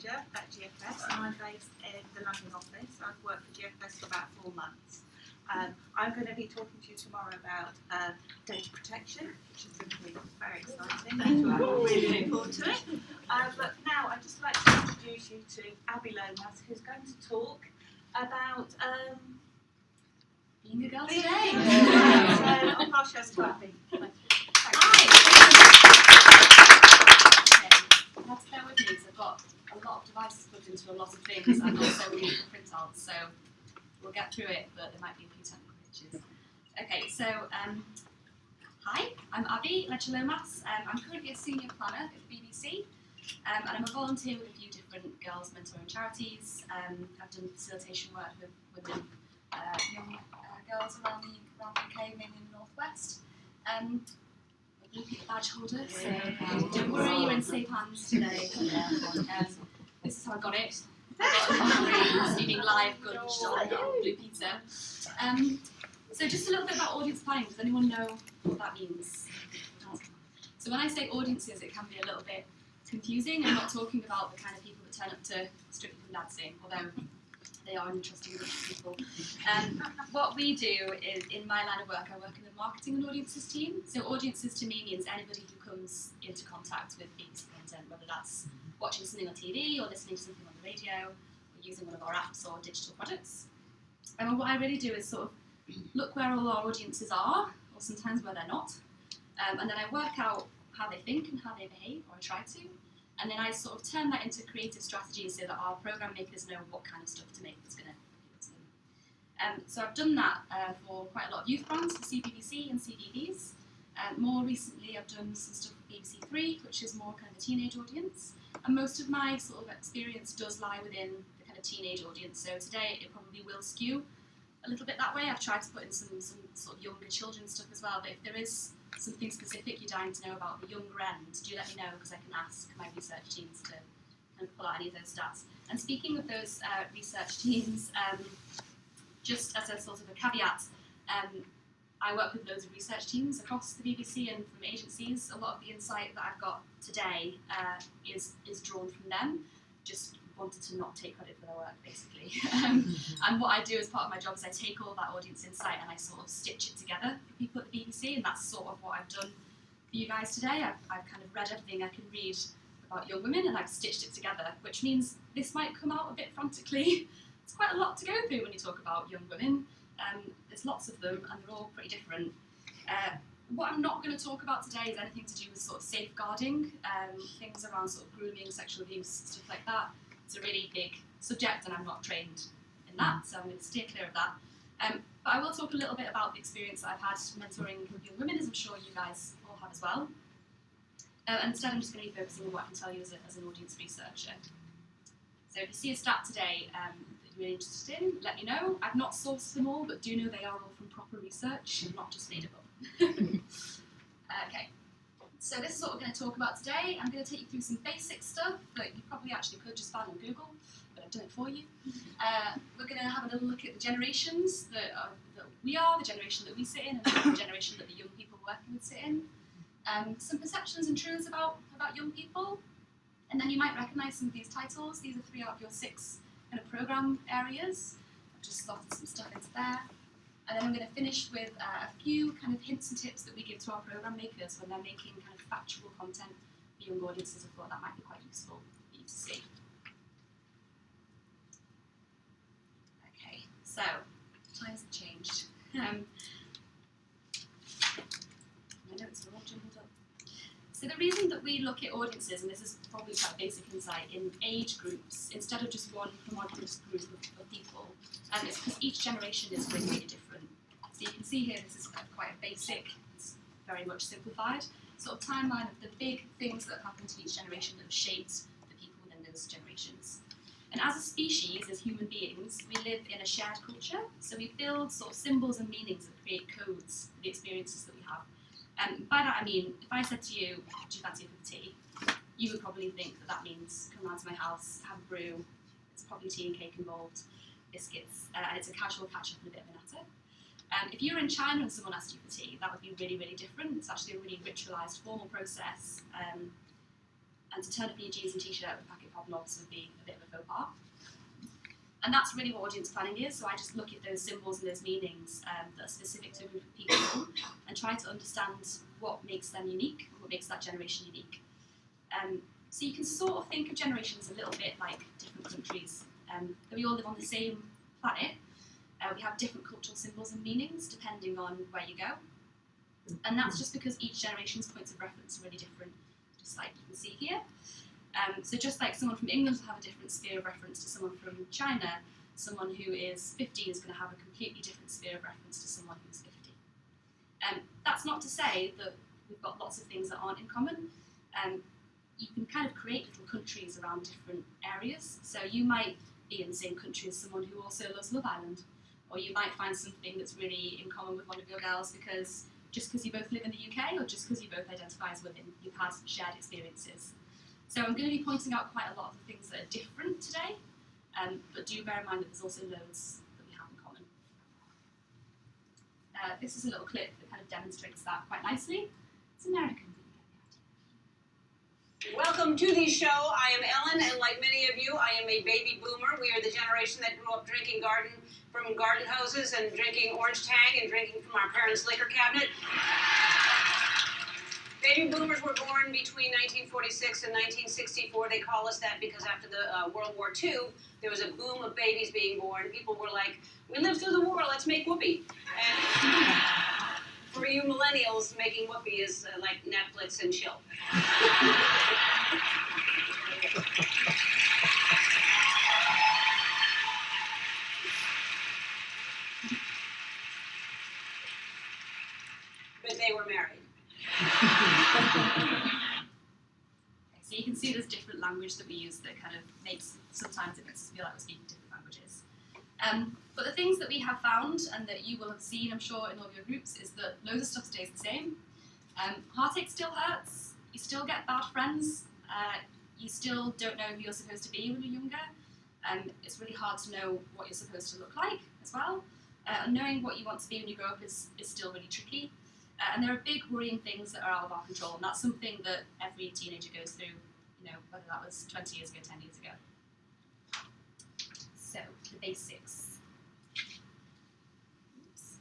Manager at GFS, and I'm based in the London office. I've worked for GFS for about 4 months. I'm going to be talking to you tomorrow about data protection, which is going to be very exciting. I'm really looking forward to it. But now I'd just like to introduce you to Abby Lomas, who's going to talk about being a girl today. So I'll pass you to Abby. You have to bear with me because I've got a lot of devices plugged into a lot of things and also we need to print out, so we'll get through it, but there might be a few technical glitches. Okay, so hi, I'm Abby Lomas. I'm currently a senior planner at the BBC, and I'm a volunteer with a few different girls mentoring charities. I've done facilitation work with women, young girls around the UK, mainly in the northwest. Blue badge holder, so don't worry, you're in safe hands today. This is how I got it. I got receiving live good on Blue Pizza. So just a little bit about audience planning. Does anyone know what that means? So when I say audiences, it can be a little bit confusing. I'm not talking about the kind of people that turn up to Strictly Come Dancing, although they are an interesting group of people. What we do is, in my line of work, I work in the marketing and audiences team. So audiences to me means anybody who comes into contact with BBC content, whether that's watching something on TV or listening to something on the radio or using one of our apps or digital products. And what I really do is sort of look where all our audiences are, or sometimes where they're not, and then I work out how they think and how they behave, or I try to. And then I sort of turn that into creative strategies so that our programme makers know what kind of stuff to make that's going to appeal to them. So I've done that for quite a lot of youth brands, for CBBC and CBBS. More recently I've done some stuff for BBC Three, which is more kind of a teenage audience. And most of my sort of experience does lie within the kind of teenage audience. So today it probably will skew a little bit that way. I've tried to put in some sort of younger children stuff as well, but if there is something specific you're dying to know about the younger end, do let me know, because I can ask my research teams to kind of pull out any of those stats. And speaking of those research teams, just as a sort of a caveat, I work with loads of research teams across the BBC and from agencies. A lot of the insight that I've got today is drawn from them. Just wanted to not take credit for their work, basically. And what I do as part of my job is I take all that audience insight and I sort of stitch it together for people at the BBC, and that's sort of what I've done for you guys today. I've kind of read everything I can read about young women and I've stitched it together, which means this might come out a bit frantically. It's quite a lot to go through when you talk about young women. There's lots of them and they're all pretty different. What I'm not going to talk about today is anything to do with sort of safeguarding, things around sort of grooming, sexual abuse, stuff like that. It's a really big subject and I'm not trained in that, so I'm going to steer clear of that. But I will talk a little bit about the experience that I've had mentoring young women, as I'm sure you guys all have as well. And instead I'm just going to be focusing on what I can tell you as an audience researcher. So if you see a stat today that you're interested in, let me know. I've not sourced them all, but do know they are all from proper research and not just made up. Okay. So this is what we're going to talk about today. I'm going to take you through some basic stuff that you probably actually could just find on Google, but I've done it for you. We're going to have a little look at the generations that we are, the generation that we sit in, and the generation that the young people working with sit in. Some perceptions and truths about young people, and then you might recognise some of these titles. These are 3 out of your 6 kind of programme areas. I've just slotted some stuff into there. And then I'm going to finish with a few kind of hints and tips that we give to our programme makers when they're making kind of factual content for young audiences. I thought that might be quite useful for you to see. Okay, so times have changed. My notes are all jumbled up. So the reason that we look at audiences, and this is probably quite basic insight, in age groups instead of just one homogeneous group of people, is because each generation is really, really different. So you can see here this is quite a basic, it's very much simplified, sort of timeline of the big things that have happened to each generation that have shaped the people within those generations. And as a species, as human beings, we live in a shared culture, so we build sort of symbols and meanings that create codes for the experiences that we have. And by that I mean, if I said to you, do you fancy a cup of tea? You would probably think that that means come round to my house, have a brew, there's probably tea and cake involved, biscuits, and it's a casual catch-up and a bit of a natter. If you were in China and someone asked you for tea, that would be really, really different. It's actually a really ritualised, formal process. And to turn up in your jeans and t-shirt with packet pop knobs would be a bit of a faux pas. And that's really what audience planning is. So I just look at those symbols and those meanings that are specific to a group of people and try to understand what makes them unique, what makes that generation unique. So you can sort of think of generations a little bit like different countries. That we all live on the same planet. We have different cultural symbols and meanings depending on where you go. And that's just because each generation's points of reference are really different, just like you can see here. So just like someone from England will have a different sphere of reference to someone from China, someone who is 50 is going to have a completely different sphere of reference to someone who's 50. That's not to say that we've got lots of things that aren't in common. You can kind of create little countries around different areas. So you might be in the same country as someone who also loves Love Island, or you might find something that's really in common with one of your girls because just because you both live in the UK or just because you both identify as women, you've had shared experiences. So I'm going to be pointing out quite a lot of the things that are different today, but do bear in mind that there's also loads that we have in common. This is a little clip that kind of demonstrates that quite nicely. It's American. Welcome to the show. I am Ellen, and like many of you, I am a baby boomer. We are the generation that grew up drinking from garden hoses and drinking orange tang and drinking from our parents' liquor cabinet. Baby boomers were born between 1946 and 1964. They call us that because after the World War II, there was a boom of babies being born. People were like, we lived through the war, let's make whoopee. And for you millennials, making whoopee is like Netflix and chill. But they were married. So you can see there's different language that we use that kind of sometimes it makes us feel like we're speaking different languages. But the things that we have found and that you will have seen, I'm sure, in all of your groups is that loads of stuff stays the same. Heartache still hurts, you still get bad friends, you still don't know who you're supposed to be when you're younger. It's really hard to know what you're supposed to look like as well. And knowing what you want to be when you grow up is still really tricky. And there are big worrying things that are out of our control, and that's something that every teenager goes through, whether that was 20 years ago, 10 years ago. So, the basics. Oops.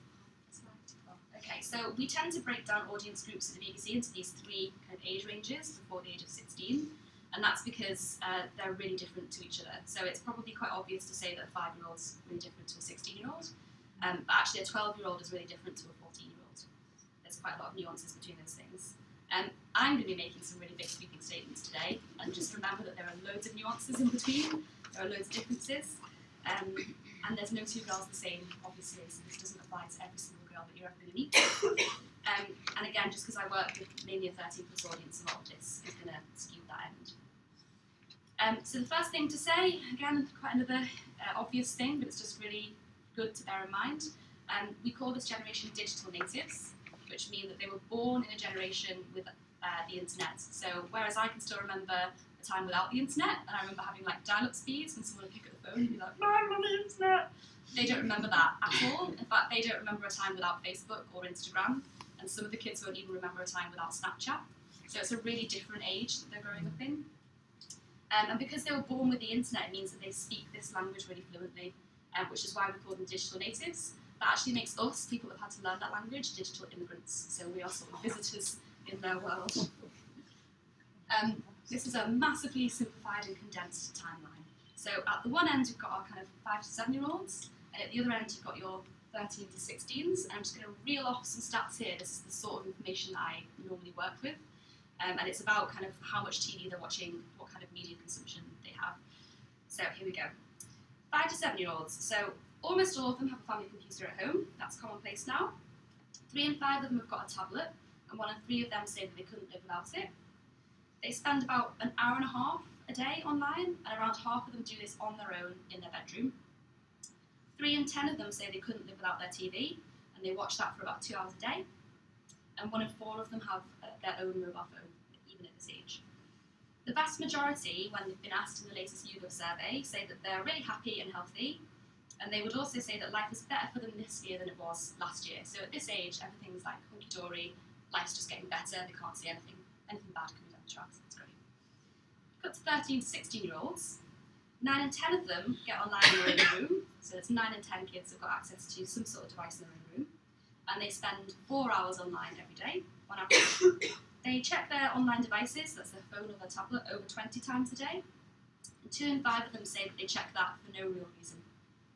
Okay, so we tend to break down audience groups at the BBC into these three kind of age ranges before the age of 16, and that's because they're really different to each other. So it's probably quite obvious to say that a 5-year-old's really different to a 16-year-old, but actually a 12-year-old is really different to a 14-year-old. There's quite a lot of nuances between those things. I'm going to be making some really big sweeping statements today, and just remember that there are loads of nuances in between, there are loads of differences, and there's no two girls the same, obviously, so this doesn't apply to every single girl that you're ever going to meet. And again, just because I work with mainly a 13+ audience, a lot of this is going to skew that end. So the first thing to say, again, quite another obvious thing, but it's just really good to bear in mind, we call this generation digital natives, which mean that they were born in a generation with the internet. So whereas I can still remember a time without the internet, and I remember having like dial-up speeds when someone would pick up the phone and be like, "No, I'm on the internet." They don't remember that at all. In fact, they don't remember a time without Facebook or Instagram, and some of the kids won't even remember a time without Snapchat. So it's a really different age that they're growing up in. And because they were born with the internet, it means that they speak this language really fluently, which is why we call them digital natives. That actually makes us, people that have had to learn that language, digital immigrants. So we are sort of visitors in their world. This is a massively simplified and condensed timeline. So at the one end, you've got our kind of 5 to 7-year-olds, and at the other end, you've got your 13 to 16s. And I'm just going to reel off some stats here. This is the sort of information that I normally work with. And it's about kind of how much TV they're watching, what kind of media consumption they have. So here we go. 5 to 7-year-olds. So almost all of them have a family computer at home. That's commonplace now. 3 in 5 of them have got a tablet, and 1 in 3 of them say that they couldn't live without it. They spend about an hour and a half a day online, and around half of them do this on their own in their bedroom. 3 in 10 of them say they couldn't live without their TV, and they watch that for about 2 hours a day. And 1 in 4 of them have their own mobile phone, even at this age. The vast majority, when they've been asked in the latest YouGov survey, say that they're really happy and healthy, and they would also say that life is better for them this year than it was last year. So at this age, everything's like hunky-dory, life's just getting better, they can't see anything bad coming down the tracks, it's great. cut to 13 to 16-year-olds. 9 and 10 of them get online in their own room, so it's 9 and 10 kids who've got access to some sort of device in their own room, and they spend 4 hours online every day, on average. They check their online devices, that's their phone or their tablet, over 20 times a day. And 2 in 5 of them say that they check that for no real reason.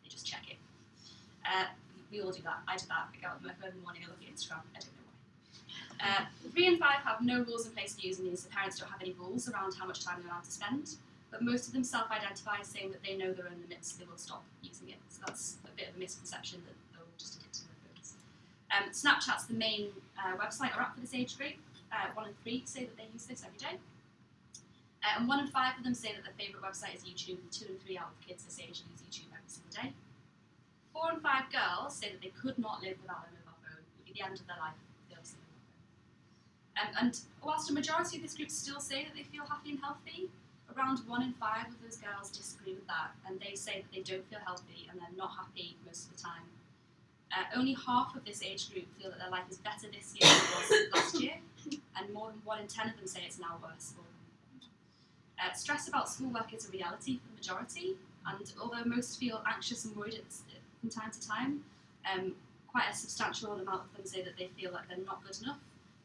They just check it. We all do that. I do that. I get up on my phone in the morning, I look at Instagram. I don't know why. 3 in 5 have no rules in place for using these, so parents don't have any rules around how much time they're allowed to spend. But most of them self-identify saying that they know their own limits, so they will stop using it. So that's a bit of a misconception that they're all just addicted to their phones. Snapchat's the main website or app for this age group. 1 in 3 say that they use this every day. And 1 in 5 of them say that their favourite website is YouTube, and 2 in 3 out of kids this age use YouTube every single day. 4 in 5 girls say that they could not live without a mobile phone. It would be the end of their life if they lost a mobile phone. And whilst a majority of this group still say that they feel happy and healthy, around 1 in 5 of those girls disagree with that, and they say that they don't feel healthy and they're not happy most of the time. Only half of this age group feel that their life is better this year than it was last year, and more than 1 in 10 of them say it's now worse. Stress about schoolwork is a reality for the majority, and although most feel anxious and worried from time to time, quite a substantial amount of them say that they feel like they're not good enough,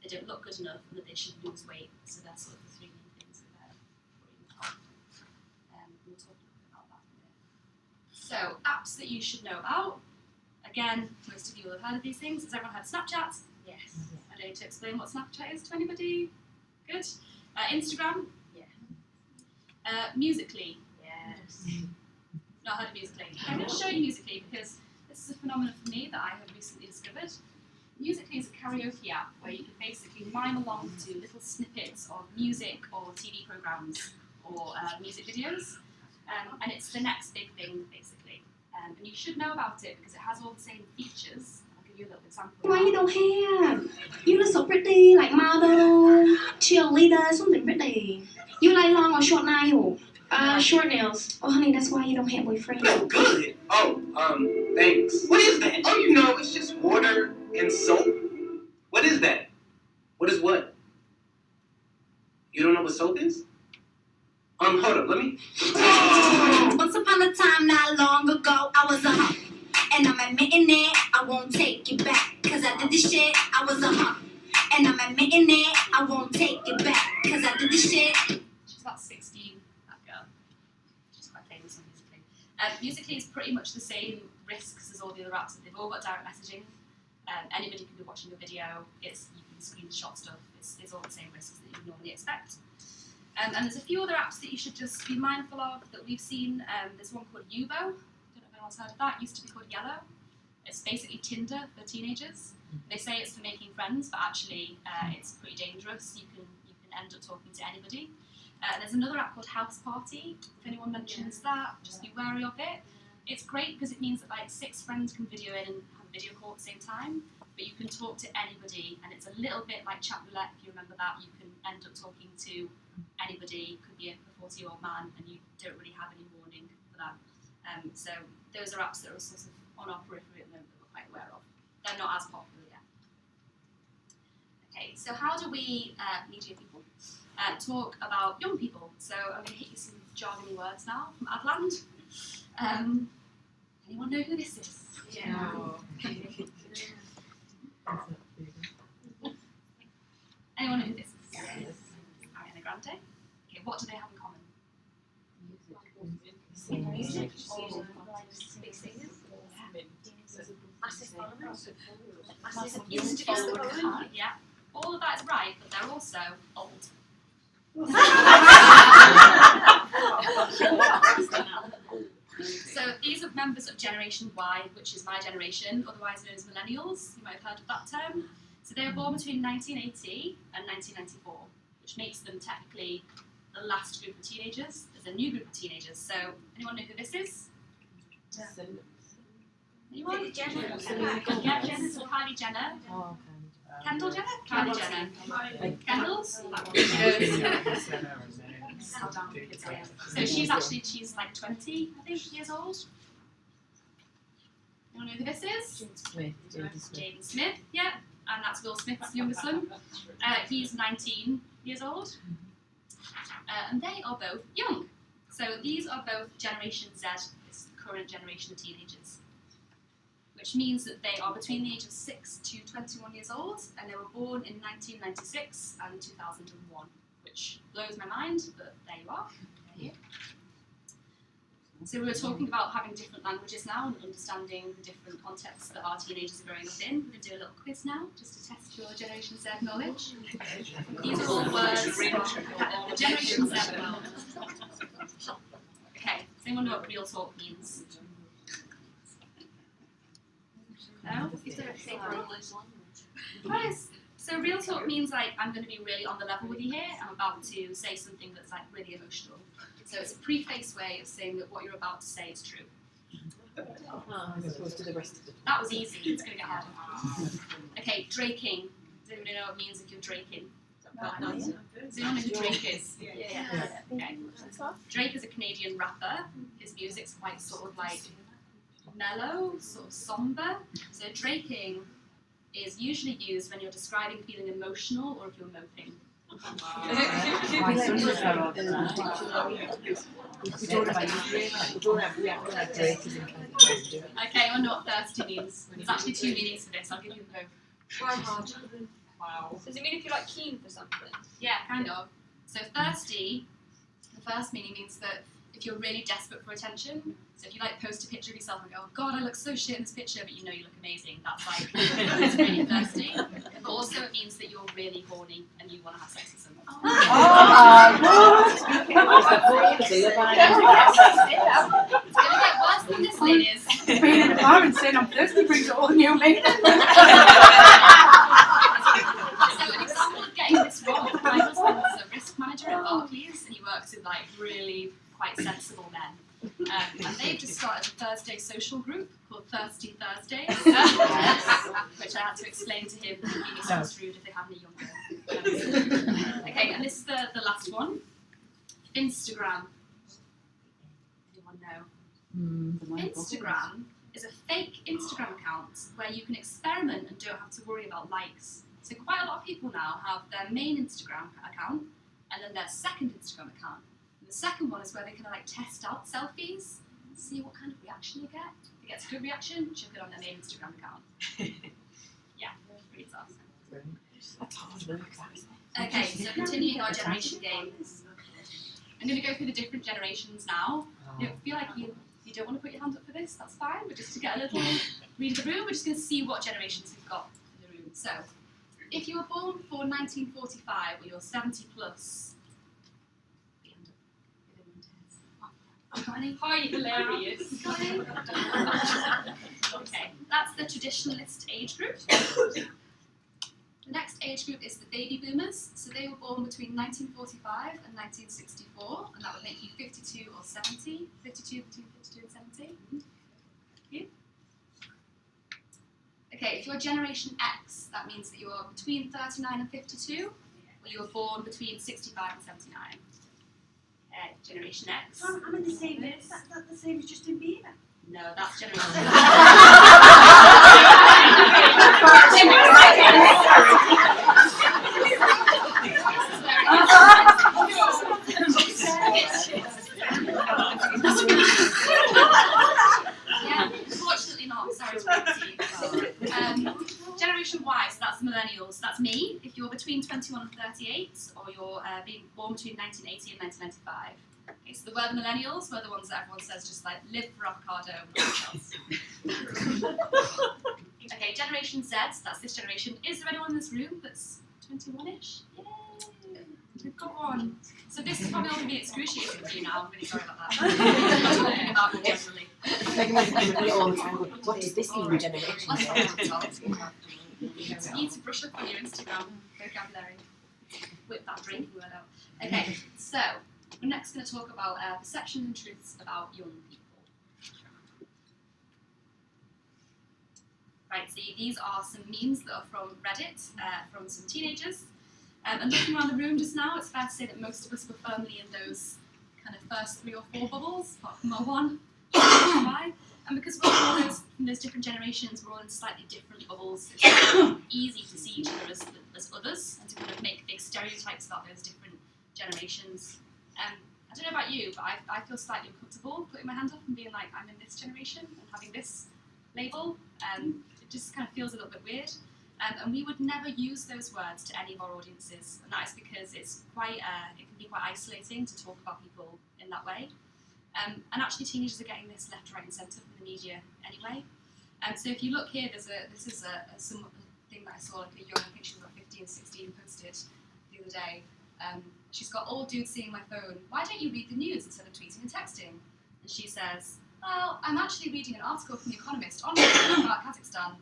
they don't look good enough, and that they should lose weight. So that's sort of the 3 main things that they're worrying about. We'll talk a little bit about that in a minute. So, apps that you should know about. Again, most of you will have heard of these things. Has everyone heard of Snapchat? Yes. I don't need to explain what Snapchat is to anybody. Good. Instagram? Yeah. Musical.ly? Yes. Not heard of Musical.ly. I'm going to show you Musical.ly because this is a phenomenon for me that I have recently discovered. Musical.ly is a karaoke app where you can basically mime along to little snippets of music or TV programs or music videos, and it's the next big thing, basically. And you should know about it because it has all the same features. I'll give you a little example. Why you don't have? You look so pretty, like model, cheerleader, something pretty. You like long or short nails? Short nails. Oh, honey, that's why you don't have boyfriend. Oh, good. Oh, thanks. What is that? Oh, you know, it's just water and soap. What is that? What is what? You don't know what soap is? Hold up, let me. Once upon a time, not long ago, I was a hump. And I'm admitting it, I won't take it back. Cause I did this shit, I was a hump. And I'm admitting it, I won't take it back. Cause I did this shit. She's about 16, that girl. She's quite famous on Musical.ly. Musical.ly is pretty much the same risks as all the other apps. They've all got direct messaging. Anybody can be watching a video. You can screenshot stuff. It's all the same risks that you would normally expect. And there's a few other apps that you should just be mindful of that we've seen. There's one called Yubo. I don't know if anyone's heard of that. It used to be called Yellow. It's basically Tinder for teenagers. They say it's for making friends, but actually it's pretty dangerous. You can end up talking to anybody. There's another app called House Party. If anyone mentions that, just be wary of it. It's great because it means that like 6 friends can video in and have a video call at the same time, but you can talk to anybody, and it's a little bit like chat roulette. If you remember that, you can end up talking to anybody. Could be a 40-year-old man, and you don't really have any warning for that. So those are apps that are sort of on our periphery at the moment that we're quite aware of. They're not as popular yet. Okay, so how do we media people talk about young people? So I'm going to hit you some jargony words now from Adland. Anyone know who this is? Yeah. Anyone know who this is? Yes. Ariana Grande. Okay, what do they have in common? Music. Massive followers. Yeah. All of that is right, but they're also old. So these are members of Generation Y, which is my generation, otherwise known as millennials. You might have heard of that term. So they were born between 1980 and 1994, which makes them technically the last group of teenagers. There's a new group of teenagers. So anyone know who this is? Anyone? Jenner. Yeah, Jenner. So Kylie Jenner. Kendall Jenner? Kylie Jenner. Kendall's? So she's like 20, I think, years old. You know who this is? Jaden Smith, yeah. And that's Will Smith's younger son. He's 19 years old. and they are both young. So these are both Generation Z, this current generation of teenagers, which means that they are between the age of 6 to 21 years old, and they were born in 1996 and 2001, which blows my mind, but there you are. So we were talking about having different languages now and understanding the different contexts that our teenagers are growing up in. We're going to do a little quiz now, just to test your Generation Z knowledge. These are all words from the Generation Z world. Okay, does anyone know what real talk means? No? Is there a safer English language? Nice. So real talk means like I'm going to be really on the level with you here. I'm about to say something that's like really emotional. So it's a preface way of saying that what you're about to say is true. As opposed to the rest of the. That was easy. It's going to get harder. Okay, draking. Does anybody know what it means if you're draking? Does anyone know who Drake is? Yeah. Okay. Drake is a Canadian rapper. His music's quite sort of like mellow, sort of somber. So draking is usually used when you're describing feeling emotional or if you're moping. My sons are we don't have Drake in Canada. Okay, I wonder what thirsty means. There's actually two meanings for this. I'll give you them both. Wow. Does it mean if you're like keen for something? Yeah, kind of. So thirsty, the first meaning means that if you're really desperate for attention, so if you like post a picture of yourself and go, oh god, I look so shit in this picture, but you know you look amazing, that's like, it's really thirsty. But also it means that you're really horny and you want to have sex with someone. It's going to get worse than this, ladies. Being in the bar and saying I'm thirsty brings a whole new meaning. So an example of getting this wrong, my husband is a risk manager at Barclays and he works with like really quite sensible men. And they've just started a Thursday social group called Thirsty Thursdays, which I had to explain to him that he sounds rude if they have any younger. Okay, and this is the last one. Instagram. Anyone know? Instagram is a fake Instagram account where you can experiment and don't have to worry about likes. So quite a lot of people now have their main Instagram account and then their second Instagram account. And the second one is where they kind of like test out selfies, see what kind of reaction they get. If it gets a good reaction, chuck it on their main Instagram account. Yeah, pretty tough. That's hard work. Okay, so continuing our generation games. I'm going to go through the different generations now. You feel like you don't want to put your hand up for this, that's fine, but just to get a little read of the room, we're just going to see what generations we've got in the room. So, if you were born before 1945 or you're 70 plus, hi, hilarious. Okay, that's the traditionalist age group. The next age group is the baby boomers. So they were born between 1945 and 1964, and that would make you 52 or 70. 52 between 52 and 70. Thank you. Okay, if you're Generation X, that means that you're between 39 and 52, or you were born between 65 and 79. Generation X. I'm in the same bit. That's not the same as Justin Bieber. No, that's Generation Yeah, unfortunately not. Sorry to break it to you. Generation Y, so that's millennials. That's me. If you're between 21 and 38, or you're being born between 1980 and 1995. Okay, so the word millennials were the ones that everyone says just like live for avocado and nothing else. Okay, Generation Z, that's this generation. Is there anyone in this room that's 21-ish? Yay! Go on. So this is probably all going to be excruciating for you now. I'm really sorry about that. I'm talking about you generally. All the time. What is this new generation? You need to brush up on your Instagram vocabulary. Whip that drinking word out. Okay, so we're next going to talk about perceptions and truths about young people. Right, so these are some memes that are from Reddit, from some teenagers. And looking around the room just now, it's fair to say that most of us were firmly in those kind of first 3 or 4 bubbles, apart from our one. And because we're all from those different generations, we're all in slightly different bubbles. It's easy to see each other as others and to kind of make big stereotypes about those different generations. I don't know about you, but I feel slightly uncomfortable putting my hand up and being like, I'm in this generation and having this label. It just kind of feels a little bit weird. And we would never use those words to any of our audiences, and that is because it's quite, it can be quite isolating to talk about people in that way. And actually teenagers are getting this left, right and centre from the media anyway. So if you look here, this is some thing that I saw, like a young, I think she was about 15, 16, posted the other day. She's got old dudes seeing my phone, why don't you read the news instead of tweeting and texting? And she says, well, I'm actually reading an article from The Economist on about Kazakhstan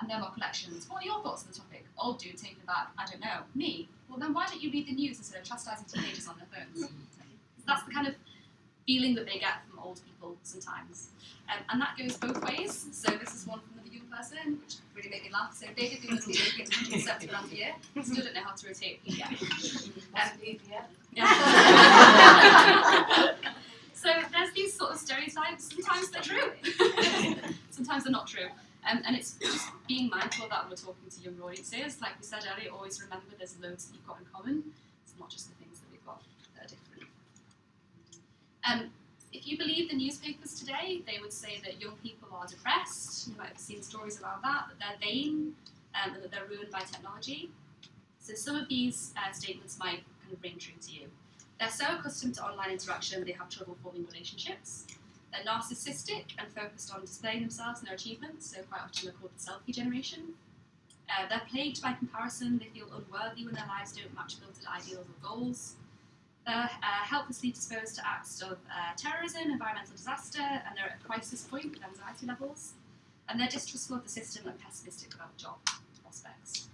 and their mob collections. What are your thoughts on the topic? Old dude taking it back, I don't know. Me? Well then why don't you read the news instead of chastising teenagers on their phones? That's the kind of feeling that they get from old people sometimes. And that goes both ways. So this is one from the young person, which really made me laugh. So they did the little deal, get 170 grand a year, still don't know how to rotate a PDF. So there's these sort of stereotypes. Sometimes they're true, sometimes they're not true. And it's just being mindful that when we're talking to younger audiences, like we said earlier, always remember there's loads that you've got in common. It's not just the things that we've got that are different. If you believe the newspapers today, they would say that young people are depressed. You might have seen stories around that they're vain, and that they're ruined by technology. So some of these statements might kind of ring true to you. They're so accustomed to online interaction, they have trouble forming relationships. They're narcissistic and focused on displaying themselves and their achievements, so quite often they're called the selfie generation. They're plagued by comparison, they feel unworthy when their lives don't match filtered ideals or goals. They're helplessly disposed to acts of terrorism, environmental disaster, and they're at a crisis point with anxiety levels. And they're distrustful of the system and pessimistic about job prospects.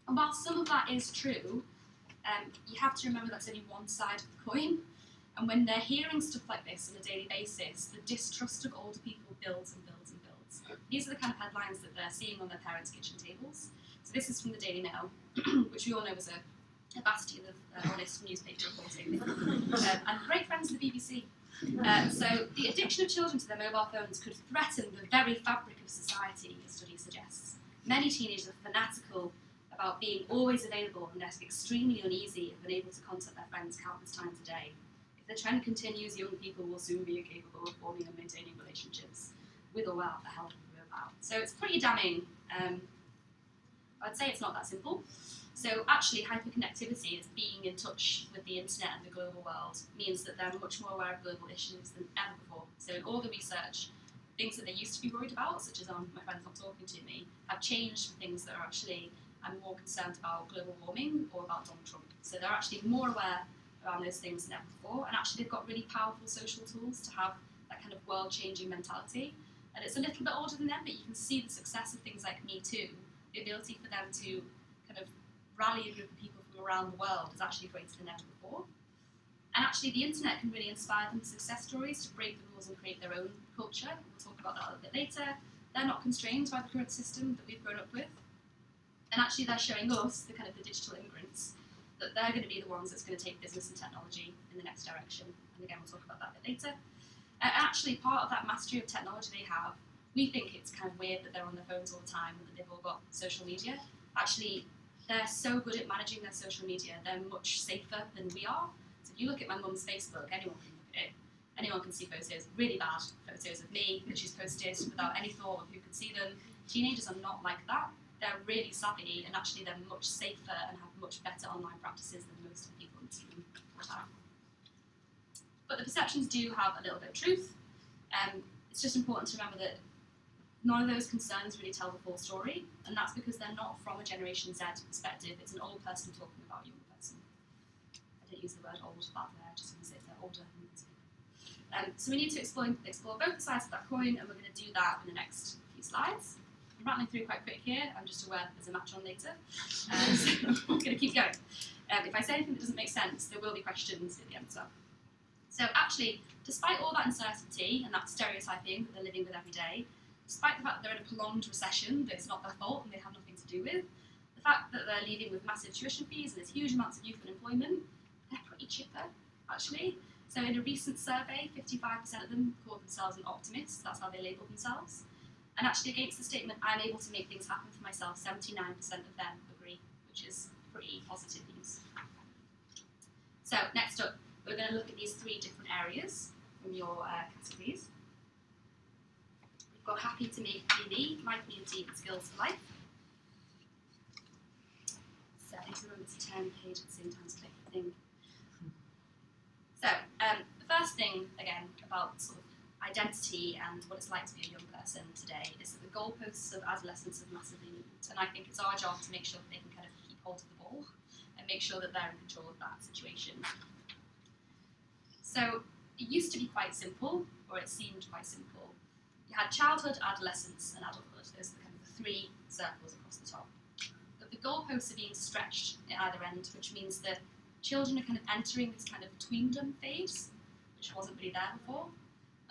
And while some of that is true, you have to remember that's only one side of the coin. And when they're hearing stuff like this on a daily basis, the distrust of older people builds and builds and builds. These are the kind of headlines that they're seeing on their parents' kitchen tables. So this is from the Daily Mail, which we all know is a bastion of honest newspaper reporting, and great friends of the BBC. So the addiction of children to their mobile phones could threaten the very fabric of society, a study suggests. Many teenagers are fanatical about being always available and they're extremely uneasy if unable to contact their friends countless times a day. If the trend continues, young people will soon be incapable of forming and maintaining relationships with or without the help of a mobile. So it's pretty damning. I'd say it's not that simple. So actually, hyperconnectivity, as being in touch with the internet and the global world, means that they're much more aware of global issues than ever before. So in all the research, things that they used to be worried about, such as my friend's not talking to me, have changed for things that are actually, I'm more concerned about global warming or about Donald Trump. So they're actually more aware around those things than ever before, and actually they've got really powerful social tools to have that kind of world-changing mentality. And it's a little bit older than them, but you can see the success of things like Me Too, the ability for them to kind of rally a group of people from around the world is actually greater than ever before. And actually the internet can really inspire them with success stories to break the rules and create their own culture. We'll talk about that a little bit later. They're not constrained by the current system that we've grown up with. And actually they're showing us, the kind of the digital immigrants, that they're going to be the ones that's going to take business and technology in the next direction. And again, we'll talk about that a bit later. Actually, part of that mastery of technology they have, we think it's kind of weird that they're on their phones all the time and that they've all got social media. Actually, they're so good at managing their social media, they're much safer than we are. So if you look at my mum's Facebook, anyone can look at it. Anyone can see photos, really bad photos of me that she's posted without any thought of who could see them. Teenagers are not like that. They're really savvy, and actually they're much safer and have much better online practices than most of the people in this room would have. But the perceptions do have a little bit of truth. It's just important to remember that none of those concerns really tell the full story, and that's because they're not from a Generation Z perspective. It's an old person talking about a young person. I don't use the word old that there, just going to say they're older. So we need to explore both sides of that coin, and we're going to do that in the next few slides. I'm rattling through quite quick here. I'm just aware that there's a match on later. So I'm going to keep going. If I say anything that doesn't make sense, there will be questions at the end as well. So actually, despite all that uncertainty and that stereotyping that they're living with every day, despite the fact that they're in a prolonged recession that it's not their fault and they have nothing to do with, the fact that they're leaving with massive tuition fees and there's huge amounts of youth unemployment, they're pretty chipper, actually. So in a recent survey, 55% of them called themselves an optimist. That's how they labelled themselves. And actually against the statement, I'm able to make things happen for myself, 79% of them agree, which is pretty positive news. So next up, we're going to look at these three different areas from your categories. We've got happy to make TV, my community, and skills for life. So I need to remember to turn the page at the same time to click the thing. So the first thing, again, about sort of identity and what it's like to be a young person today is that the goalposts of adolescence have massively moved, and I think it's our job to make sure that they can kind of keep hold of the ball and make sure that they're in control of that situation. So it used to be quite simple, or it seemed quite simple. You had childhood, adolescence, and adulthood. Those are kind of the three circles across the top. But the goalposts are being stretched at either end, which means that children are kind of entering this kind of tweendom phase, which wasn't really there before.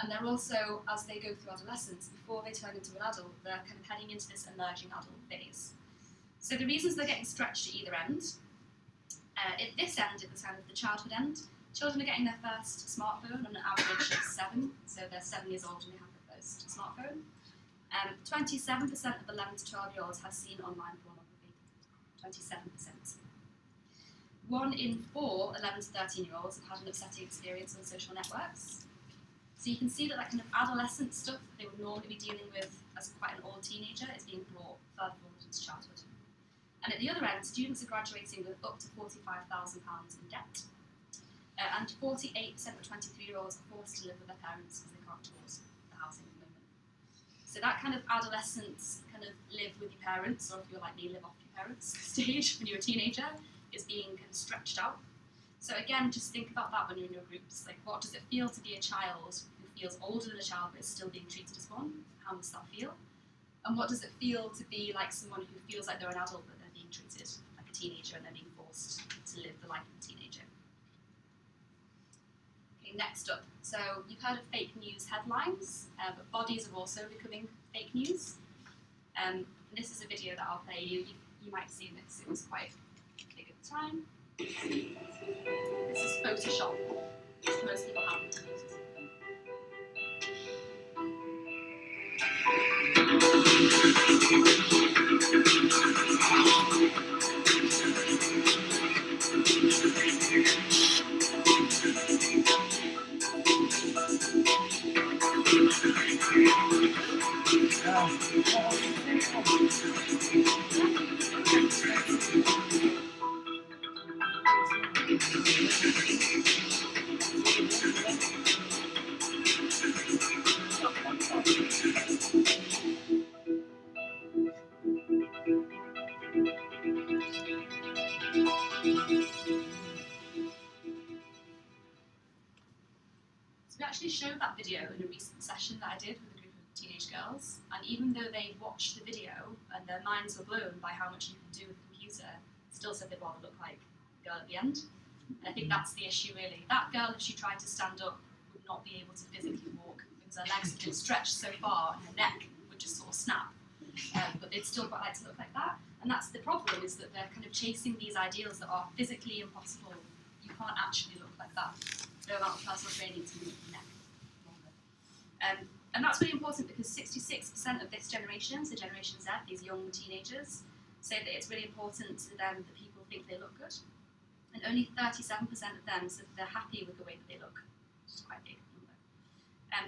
And they're also, as they go through adolescence, before they turn into an adult, they're kind of heading into this emerging adult phase. So the reasons they're getting stretched at either end, at this end, at the kind of the childhood end, children are getting their first smartphone on an average of 7, so they're 7 years old and they have their first smartphone. 27% of 11 to 12-year-olds have seen online pornography. 27%. 1 in 4 11 to 13-year-olds have had an upsetting experience on social networks. So you can see that kind of adolescent stuff that they would normally be dealing with as quite an old teenager is being brought further forward into childhood. And at the other end, students are graduating with up to £45,000 in debt. And 48% of 23-year-olds are forced to live with their parents because they can't afford the housing at the moment. So that kind of adolescence, kind of live with your parents, or if you're like me, live off your parents stage when you're a teenager, is being kind of stretched out. So again, just think about that when you're in your groups. Like, what does it feel to be a child who feels older than a child but is still being treated as one? How does that feel? And what does it feel to be like someone who feels like they're an adult but they're being treated like a teenager and they're being forced to live the life of a teenager? Okay, next up. So you've heard of fake news headlines, but bodies are also becoming fake news. This is a video that I'll play you. You might have seen this. It was quite big at the time. This is Photoshop. Most people haven't used it. So we actually showed that video in a recent session that I did with a group of teenage girls, and even though they watched the video and their minds were blown by how much you can do with a computer, still said they'd rather look like the girl at the end. And I think that's the issue really. That girl, if she tried to stand up, would not be able to physically walk because her legs had been stretched so far and her neck would just sort of snap. But they'd still quite like to look like that. And that's the problem, is that they're kind of chasing these ideals that are physically impossible. You can't actually look like that. No amount of personal training to make your neck longer. And that's really important because 66% of this generation, so Generation Z, these young teenagers, say that it's really important to them that people think they look good. And only 37% of them said they're happy with the way that they look, which is quite a big number.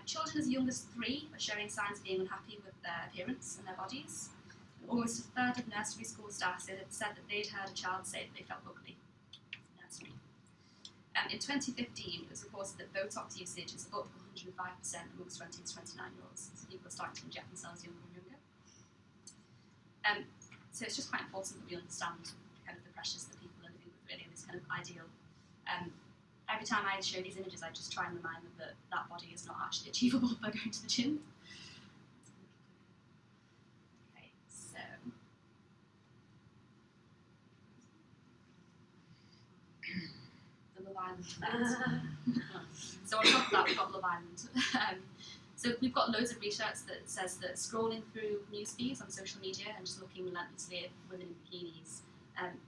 Children as young as 3 are showing signs of being unhappy with their appearance and their bodies. And almost a third of nursery school staff said that they'd heard a child say that they felt ugly in nursery. In 2015, it was reported that Botox usage is up 105% amongst 20 to 29-year-olds. So people are starting to inject themselves younger and younger. So it's just quite important that we understand kind of the pressures that people are living with, really, this kind of ideal. Every time I show these images, I just try and remind them that that body is not actually achievable by going to the gym. Okay, so. The Love Island effect. So on top of that, we've got Love Island. So we've got loads of research that says that scrolling through news feeds on social media and just looking relentlessly at women in bikinis,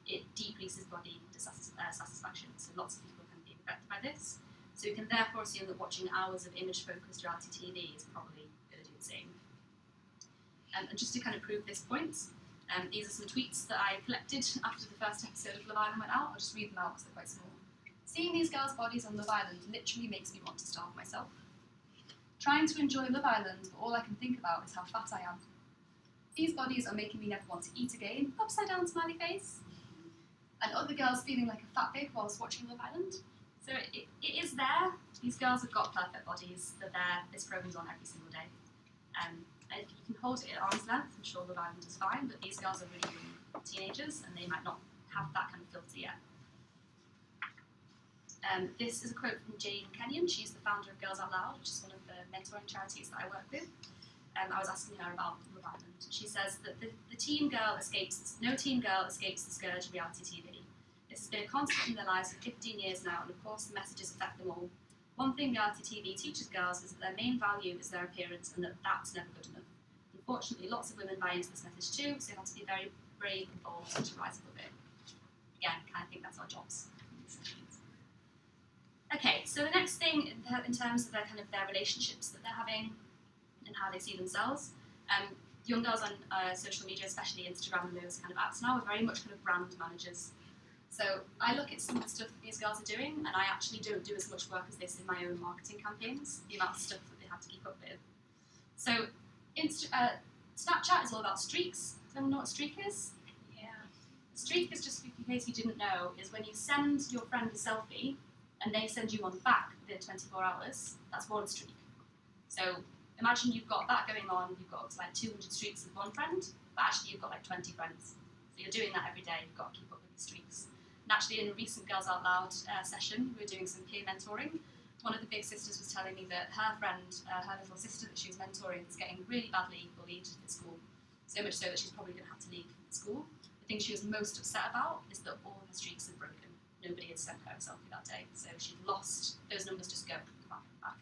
it decreases body satisfaction. So lots of people can be affected by this. So we can therefore assume that watching hours of image-focused reality TV is probably going to do the same. And just to kind of prove this point, these are some tweets that I collected after the first episode of Love Island went out. I'll just read them out because they're quite small. Seeing these girls' bodies on Love Island literally makes me want to starve myself. Trying to enjoy Love Island, but all I can think about is how fat I am. These bodies are making me never want to eat again, upside down smiley face. And other girls feeling like a fat pig whilst watching Love Island. So it is there. These girls have got perfect bodies. They're there. This programme's on every single day. And if you can hold it at arm's length, I'm sure Love Island is fine, but these girls are really young teenagers and they might not have that kind of filter yet. This is a quote from Jane Kenyon. She's the founder of Girls Out Loud, which is one of the mentoring charities that I work with. I was asking her about Love Island. She says that no teen girl escapes the scourge of reality TV. This has been a constant in their lives for 15 years now, and of course the messages affect them all. One thing reality TV teaches girls is that their main value is their appearance and that that's never good enough. Unfortunately, lots of women buy into this message too, so you have to be very brave and bold to rise above it. Again, I think that's our jobs. Okay, so the next thing in terms of their relationships that they're having and how they see themselves, young girls on social media, especially Instagram and those kind of apps now, are very much kind of brand managers. So I look at some of the stuff that these girls are doing, and I actually don't do as much work as this in my own marketing campaigns, the amount of stuff that they have to keep up with. So Snapchat is all about streaks. Does anyone know what a streak is? Yeah. A streak is, just in case you didn't know, is when you send your friend a selfie and they send you one back within 24 hours, that's one streak. So imagine you've got that going on, you've got up to like 200 streaks with one friend, but actually you've got like 20 friends. So you're doing that every day, you've got to keep up with these streaks. And actually in a recent Girls Out Loud session, we were doing some peer mentoring. One of the big sisters was telling me that her friend, her little sister that she was mentoring, is getting really badly bullied at school. So much so that she's probably going to have to leave school. The thing she was most upset about is that all her streaks had broken. Nobody had sent her a selfie that day, so she'd lost, those numbers just go back and back.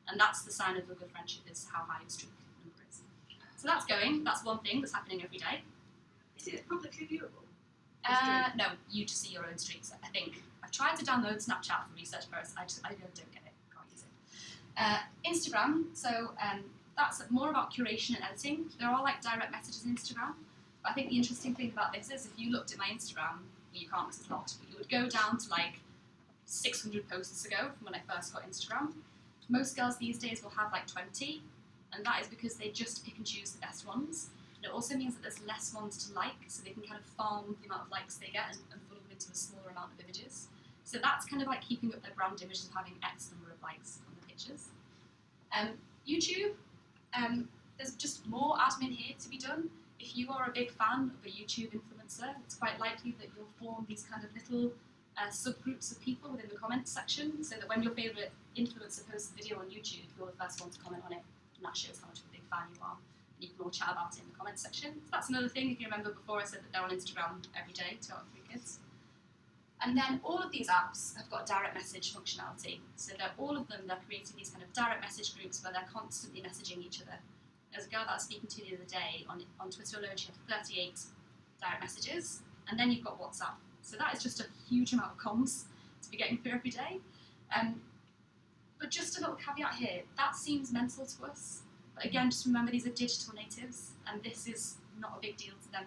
And that's the sign of a good friendship, is how high your streak number is. So that's going, that's one thing that's happening every day. Is it publicly viewable? No, you just see your own streaks, I think. I've tried to download Snapchat for research purposes, I don't get it, can't use it. Instagram, so that's more about curation and editing. There are like direct messages in Instagram, but I think the interesting thing about this is if you looked at my Instagram, you can't because it's locked, but you would go down to like 600 posts ago from when I first got Instagram. Most girls these days will have like 20, and that is because they just pick and choose the best ones. And it also means that there's less ones to like, so they can kind of farm the amount of likes they get and funnel them into a smaller amount of images. So that's kind of like keeping up their brand image of having X number of likes on the pictures. YouTube, there's just more admin here to be done. If you are a big fan of a YouTube influencer, it's quite likely that you'll form these kind of little subgroups of people within the comments section, so that when your favourite influencer posts a video on YouTube, you're the first one to comment on it, and that shows how much of a big fan you are. And you can all chat about it in the comments section. So that's another thing. If you remember before, I said that they're on Instagram every day, 2 out of 3 kids. And then all of these apps have got direct message functionality. So all of them, they're creating these kind of direct message groups where they're constantly messaging each other. There's a girl that I was speaking to the other day on Twitter alone, she had 38 direct messages, and then you've got WhatsApp. So that is just a huge amount of comms to be getting through every day. But just a little caveat here, that seems mental to us. But again, just remember these are digital natives, and this is not a big deal to them.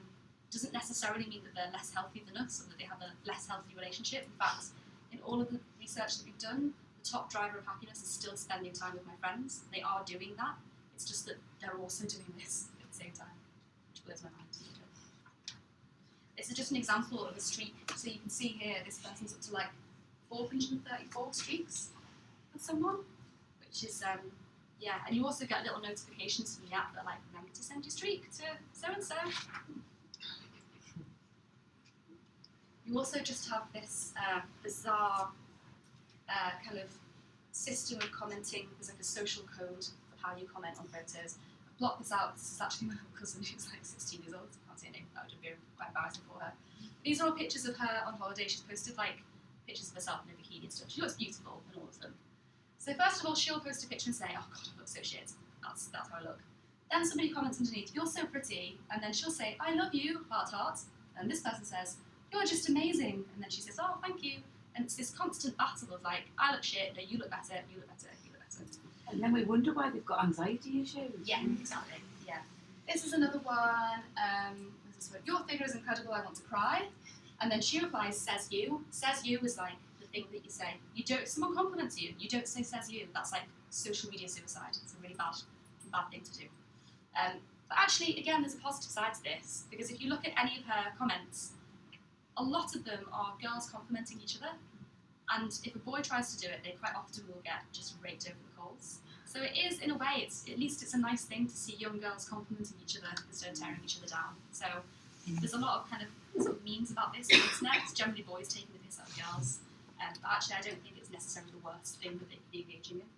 It doesn't necessarily mean that they're less healthy than us, or that they have a less healthy relationship. In fact, in all of the research that we've done, the top driver of happiness is still spending time with my friends. They are doing that. It's just that they're also doing this at the same time, which blows my mind. This is just an example of a streak. So you can see here, this person's up to like 434 streaks with someone, which is, yeah, and you also get little notifications from the app that like, remember to send your streak to so-and-so. You also just have this bizarre kind of system of commenting. There's like a social code of how you comment on photos. I've blocked this out. This is actually my little cousin who's like 16 years old. I can't say her name. That would be quite embarrassing for her. These are all pictures of her on holiday. She's posted like pictures of herself in a bikini and stuff. She looks beautiful in all of them. So first of all, she'll post a picture and say, "Oh God, I look so shit." That's how I look. Then somebody comments underneath, "You're so pretty," and then she'll say, "I love you," heart heart. And this person says, "You're just amazing," and then she says, "Oh, thank you." And it's this constant battle of like, I look shit, no, you look better, you look better, you look better. And then we wonder why they've got anxiety issues. Yeah, exactly. Yeah. This is another one. This is what, "Your figure is incredible, I want to cry." And then she replies, "Says you." "Says you" is like the the thing that you say. You don't. Someone compliments you. You don't say says you. That's like social media suicide. It's a really bad thing to do. But actually, again, there's a positive side to this, because if you look at any of her comments, a lot of them are girls complimenting each other. And if a boy tries to do it, they quite often will get just raked over the coals. So it is, in a way, at least it's a nice thing to see young girls complimenting each other instead of tearing each other down. So there's a lot of kind of sort of memes about this on the internet. It's generally boys taking the piss out of girls. But actually, I don't think it's necessarily the worst thing that they could be engaging in.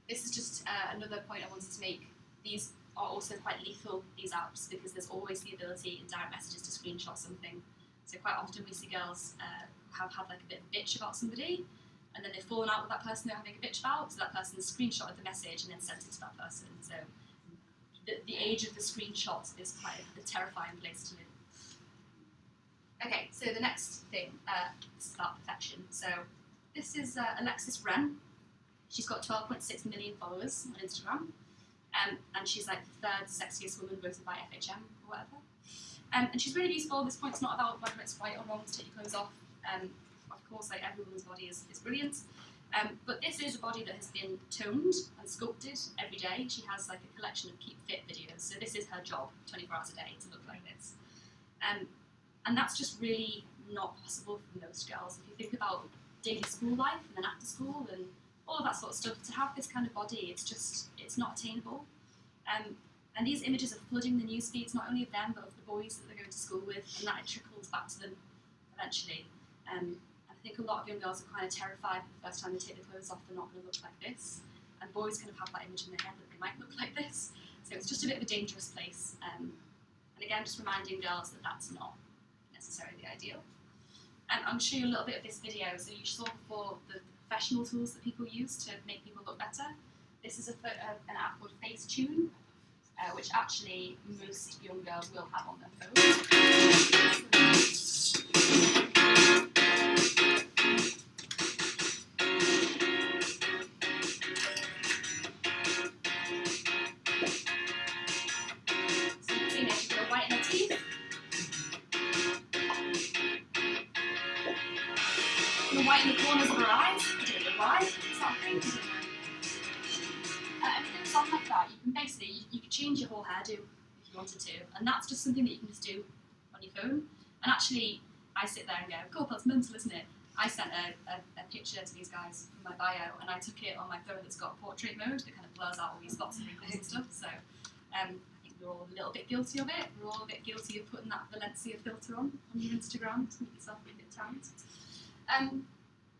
This is just another point I wanted to make. These are also quite lethal, these apps, because there's always the ability in direct messages to screenshot something. So quite often we see girls have had like a bit of a bitch about somebody, and then they've fallen out with that person they're having a bitch about, so that person has screenshotted the message and then sent it to that person. So the age of the screenshots is quite a terrifying place to live. Okay, so the next thing is about perfection. So this is Alexis Wren. She's got 12.6 million followers on Instagram, and she's like the third sexiest woman voted by FHM or whatever. And she's really useful. This point's not about whether it's right or wrong to take your clothes off. Of course, like every woman's body is brilliant. But this is a body that has been toned and sculpted every day. She has like a collection of Keep Fit videos. So this is her job, 24 hours a day, to look like this. And that's just really not possible for most girls. If you think about daily school life and then after school and all of that sort of stuff, to have this kind of body, it's not attainable. And these images are flooding the news feeds, not only of them, but of the boys that they're going to school with, and that it trickles back to them eventually. And I think a lot of young girls are kind of terrified the first time they take their clothes off, they're not going to look like this. And boys kind of have that image in their head that they might look like this. So it's just a bit of a dangerous place. And again, just reminding girls that that's not necessarily ideal. I'm going to show you a little bit of this video. So you saw before the professional tools that people use to make people look better. This is an app called Facetune, which actually most young girls will have on their phone. So you can see now she's got a white in her teeth. And the white in the corners of her eyes. I don't know why. It's not a thing. And things on like that, you can basically, you can change your whole hairdo if you wanted to, and that's just something that you can just do on your phone. And actually, I sit there and go, cool, that's mental, isn't it? I sent a picture to these guys from my bio, and I took it on my phone that's got portrait mode that kind of blurs out all these spots and wrinkles and stuff, so I think we're all a little bit guilty of it. We're all a bit guilty of putting that Valencia filter on your Instagram to make yourself a bit tanned.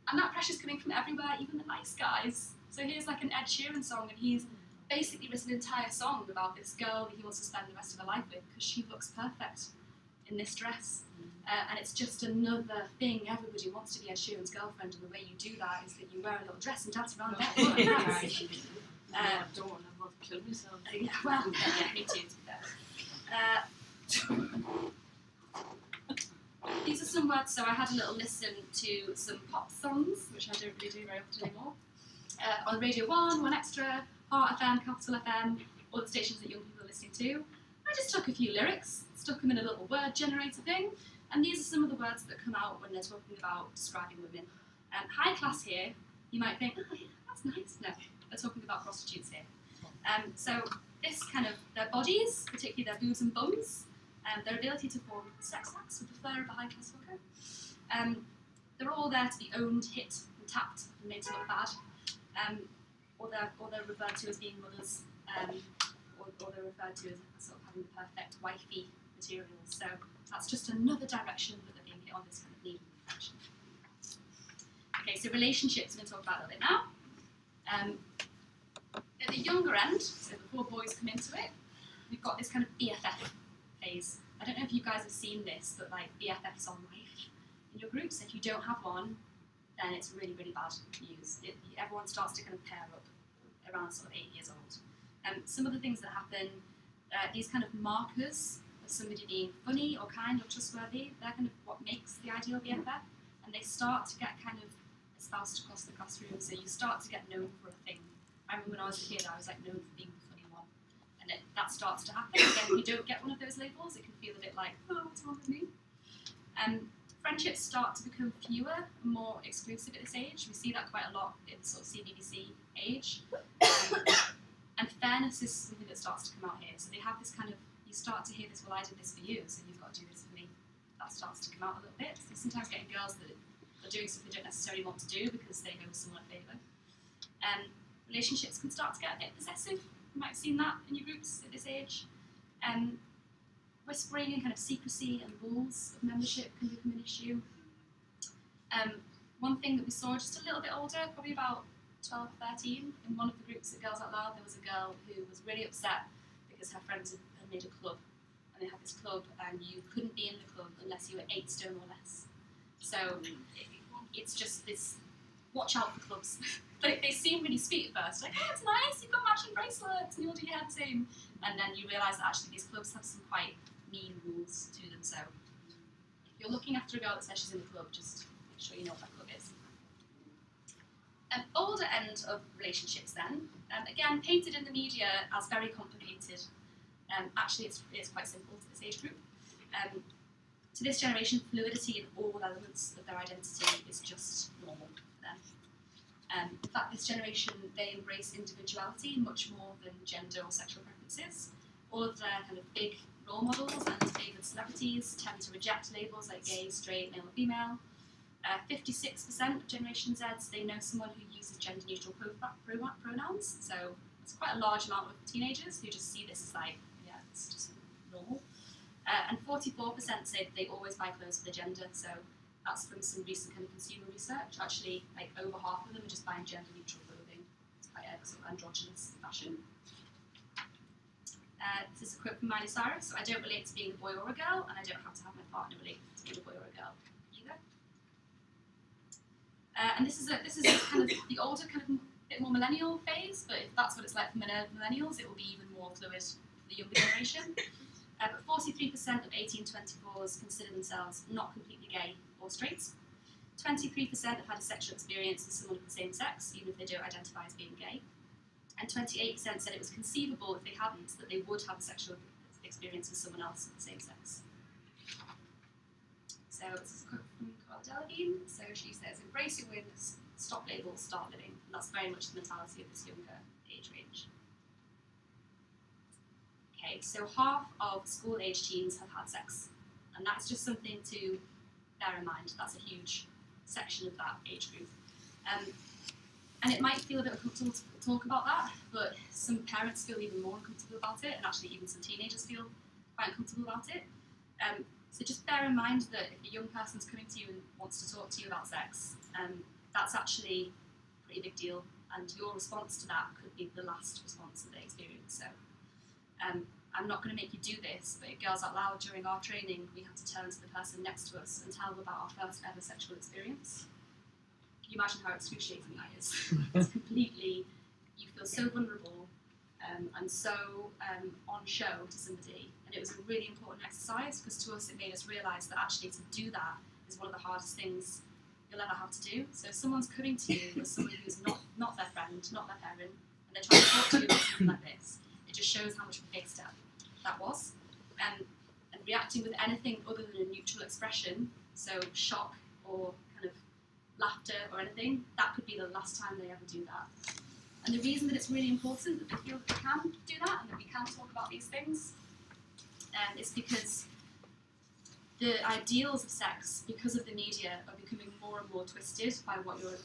And that pressure's coming from everywhere, even the nice guys. So here's like an Ed Sheeran song, and he's basically written an entire song about this girl that he wants to spend the rest of her life with because she looks perfect in this dress. And it's just another thing. Everybody wants to be Ed Sheeran's girlfriend, and the way you do that is that you wear a little dress and dance around that. I don't want to kill myself. Yeah, well, yeah, me too, to be fair. These are some words, so I had a little listen to some pop songs, which I don't really do very often anymore. On Radio 1, 1 Extra, Heart FM, Capital FM, all the stations that young people are listening to. I just took a few lyrics, stuck them in a little word generator thing, and these are some of the words that come out when they're talking about describing women. High class here, you might think, oh yeah, that's nice. No, they're talking about prostitutes here. So this kind of, their bodies, particularly their boobs and bums, their ability to form sex acts with the flair of a high class hooker. They're all there to be owned, hit, and tapped, and made to look bad. Or they're referred to as being mothers, or they're referred to as sort of having the perfect wifey materials. So that's just another direction that they're being hit on, this kind of need of perfection. Okay, so relationships I'm going to talk about a little bit now. At the younger end, so before boys come into it, we've got this kind of BFF phase. I don't know if you guys have seen this, but like BFFs on life in your groups. If you don't have one, then it's really, really bad news. Everyone starts to kind of pair up around sort of 8 years old. Some of the things that happen, these kind of markers of somebody being funny or kind or trustworthy, they're kind of what makes the ideal BFF, and they start to get kind of espoused across the classroom, so you start to get known for a thing. I remember when I was a kid, I was like known for being the funny one, and that starts to happen. Again, if you don't get one of those labels, it can feel a bit like, oh, what's wrong with me? Friendships start to become fewer and more exclusive at this age. We see that quite a lot in sort of CBBC age. And fairness is something that starts to come out here. So they have this kind of, you start to hear this, well, I did this for you, so you've got to do this for me. That starts to come out a little bit. So sometimes getting girls that are doing stuff they don't necessarily want to do because they owe someone a favour. Relationships can start to get a bit possessive. You might have seen that in your groups at this age. Whispering and kind of secrecy and rules of membership can become an issue. One thing that we saw just a little bit older, probably about 12, 13, in one of the groups at Girls Out Loud, there was a girl who was really upset because her friends had made a club. And they had this club and you couldn't be in the club unless you were 8 stone or less. So it's just this, watch out for clubs. They seem really sweet at first, like, oh, it's nice, you've got matching bracelets and you all do your hair the same. And then you realise that actually these clubs have some quite mean rules to them. So if you're looking after a girl that says she's in the club, just make sure you know what that club is. An older end of relationships then, again painted in the media as very complicated. Actually it's quite simple to this age group. To this generation, fluidity in all elements of their identity is just normal for them. In fact, this generation, they embrace individuality much more than gender or sexual preferences. All of their kind of big role models and favoured celebrities tend to reject labels like gay, straight, male or female. 56% of Generation Z, they know someone who uses gender-neutral pronouns, so it's quite a large amount of teenagers who just see this as like, yeah, it's just normal. And 44% say they always buy clothes for the gender, so that's from some recent kind of consumer research. Actually, like over half of them are just buying gender-neutral clothing. It's quite a sort of androgynous fashion. This is a quote from Miley Cyrus. So I don't relate to being a boy or a girl, and I don't have to have my partner relate to being a boy or a girl either. And this is kind of the older, kind of bit more millennial phase. But if that's what it's like for millennials, it will be even more fluid for the younger generation. But 43% of 18-24s consider themselves not completely gay or straight. 23% have had a sexual experience with someone of the same sex, even if they don't identify as being gay. And 28% said it was conceivable if they hadn't, that they would have a sexual experience with someone else of the same sex. So this is a quote from Carla Delevingne. So she says, embrace your weirdness, stop labels, start living. And that's very much the mentality of this younger age range. Okay, so half of school-age teens have had sex. And that's just something to bear in mind. That's a huge section of that age group. And it might feel a bit uncomfortable to talk about that, but some parents feel even more uncomfortable about it, and actually even some teenagers feel quite uncomfortable about it. So just bear in mind that if a young person's coming to you and wants to talk to you about sex, that's actually a pretty big deal, and your response to that could be the last response that they experience. So I'm not going to make you do this, but at Girls Out Loud during our training, we had to turn to the person next to us and tell them about our first ever sexual experience. Can you imagine how excruciating that is? It's completely, you feel so vulnerable and so on show to somebody. And it was a really important exercise because to us it made us realise that actually to do that is one of the hardest things you'll ever have to do. So if someone's coming to you as someone who's not their friend, not their parent, and they're trying to talk to you about something like this, it just shows how much of a big step that was. And reacting with anything other than a neutral expression, so shock or kind of laughter or anything, that could be the last time they ever do that. And the reason that it's really important that they feel that they can do that and that we can talk about these things is because the ideals of sex, because of the media, are becoming more and more twisted by what you're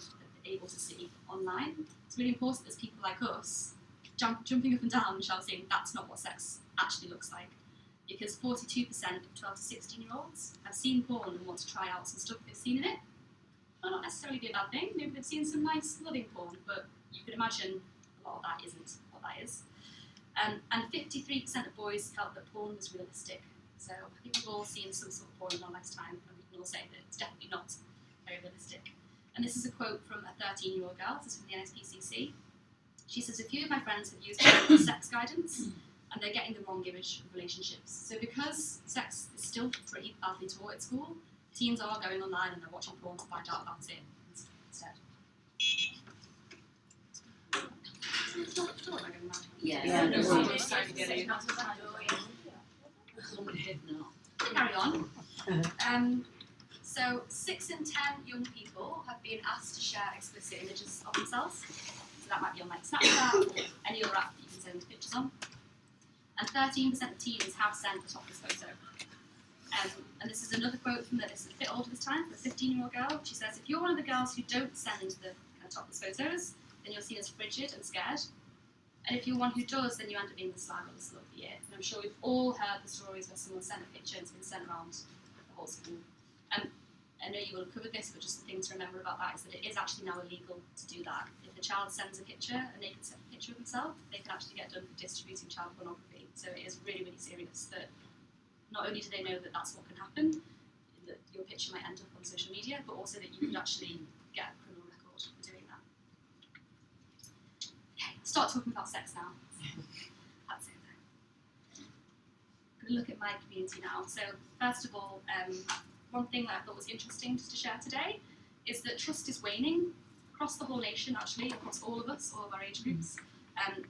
able to see online. It's really important there's people like us jumping up and down and shouting, that's not what sex actually looks like. Because 42% of 12 to 16-year-olds have seen porn and want to try out some stuff they've seen in it. Might not necessarily be a bad thing, maybe they've seen some nice loving porn, but you could imagine a lot of that isn't what that is. And 53% of boys felt that porn was realistic. So I think we've all seen some sort of porn in our lifetime, and we can all say that it's definitely not very realistic. And this is a quote from a 13-year-old girl, this is from the NSPCC. She says, a few of my friends have used porn for sex guidance, and they're getting the wrong image of relationships. So because sex is still pretty badly taught at school, teens are going online and they're watching porn to find out about it instead. Yeah. Carry on. So 6 in 10 young people have been asked to share explicit images of themselves. So that might be on like Snapchat or any other app that you can send pictures on. And 13% of teens have sent a topless photo. And this is another quote from this is a bit older this time, from a 15-year-old girl. She says, if you're one of the girls who don't send the topless photos, then you're seen as frigid and scared. And if you're one who does, then you end up being the slag or the slut of the year. And I'm sure we've all heard the stories where someone sent a picture and it's been sent around the whole school. I know you will have covered this, but just the thing to remember about that is that it is actually now illegal to do that. If a child sends a picture, a naked picture of themselves, they can actually get done for distributing child pornography. So it is really, really serious that not only do they know that that's what can happen, that your picture might end up on social media, but also that you could actually get a criminal record for doing that. Okay, start talking about sex now. That's it. I'm going to look at my community now. So first of all, one thing that I thought was interesting just to share today is that trust is waning across the whole nation, actually, across all of us, all of our age groups.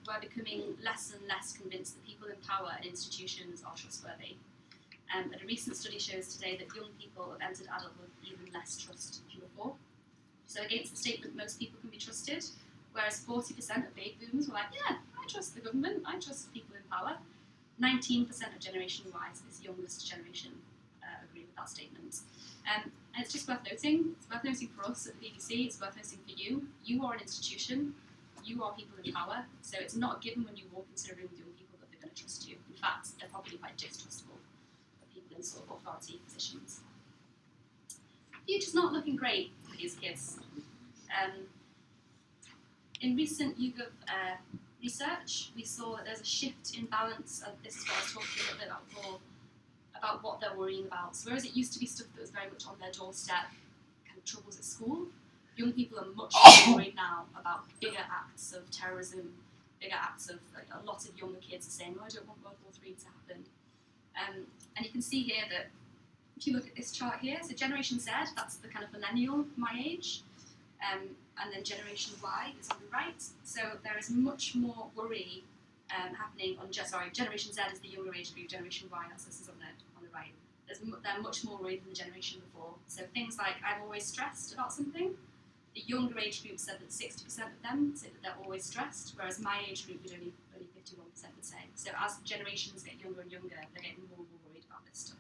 We're becoming less and less convinced that people in power and institutions are trustworthy. And a recent study shows today that young people have entered adulthood with even less trust than before. So against the statement most people can be trusted, whereas 40% of baby boomers were like, yeah, I trust the government, I trust people in power, 19% of Generation Y, so this youngest generation, agree with that statement. And it's just worth noting. It's worth noting for us at the BBC. It's worth noting for you. You are an institution. You are people in power. So it's not a given when you walk into a room with young people that they're going to trust you. In fact, they're probably quite distrustful of people in sort of authority positions. The future's not looking great for these kids. In recent YouGov research, we saw that there's a shift in balance. This is what I was talking a little bit about before, about what they're worrying about. So whereas it used to be stuff that was very much on their doorstep, kind of troubles at school, young people are much more worried now about bigger acts of terrorism, bigger acts of, like, a lot of younger kids are saying, oh, I don't want World War III to happen. And you can see here that, if you look at this chart here, so Generation Z, that's the kind of millennial, my age, and then Generation Y is on the right. So there is much more worry happening on, Generation Z is the younger age group, Generation Y, that's this is on the right. They're much more worried than the generation before. So things like, I'm always stressed about something. The younger age group said that 60% of them say that they're always stressed, whereas my age group would only 51% would say. So as generations get younger and younger, they're getting more and more worried about this stuff.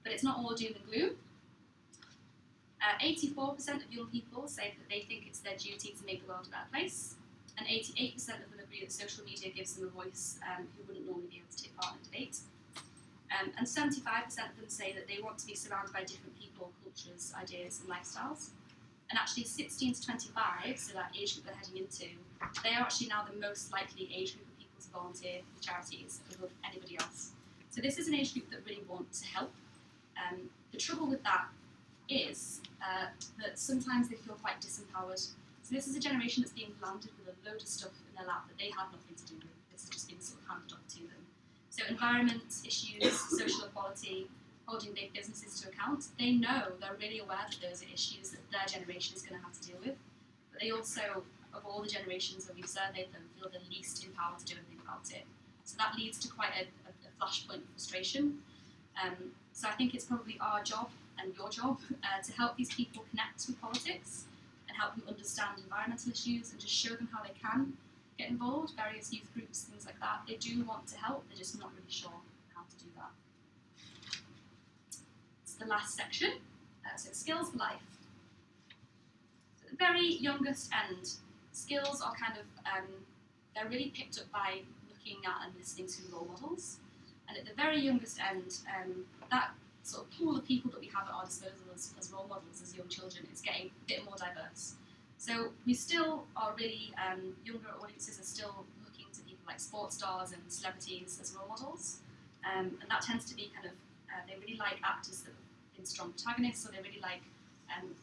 But it's not all doom and gloom. 84% of young people say that they think it's their duty to make the world a better place. And 88% of them agree that social media gives them a voice who wouldn't normally be able to take part in debate. And 75% of them say that they want to be surrounded by different people, cultures, ideas and lifestyles. And actually 16 to 25, so that age group they're heading into, they are actually now the most likely age group of people to volunteer for charities above anybody else. So this is an age group that really want to help. The trouble with that is that sometimes they feel quite disempowered. So this is a generation that's being landed with a load of stuff in their lap that they had nothing to do with. This has just been sort of handed off to them. So environment issues, social equality, holding big businesses to account, they know, they're really aware that those are issues that their generation is going to have to deal with. But they also, of all the generations that we've surveyed them, feel the least empowered to do anything about it. So that leads to quite a flashpoint of frustration. So I think it's probably our job and your job to help these people connect with politics and help them understand environmental issues and just show them how they can get involved, various youth groups, things like that. They do want to help, they're just not really sure how to do that. It's the last section, so skills for life. So at the very youngest end, skills are kind of, they're really picked up by looking at and listening to role models. And at the very youngest end, that sort of pool of people that we have at our disposal as role models as young children is getting a bit more diverse. So we still are really, younger audiences are still looking to people like sports stars and celebrities as role models. And that tends to be kind of, they really like actors that have been strong protagonists, or they really like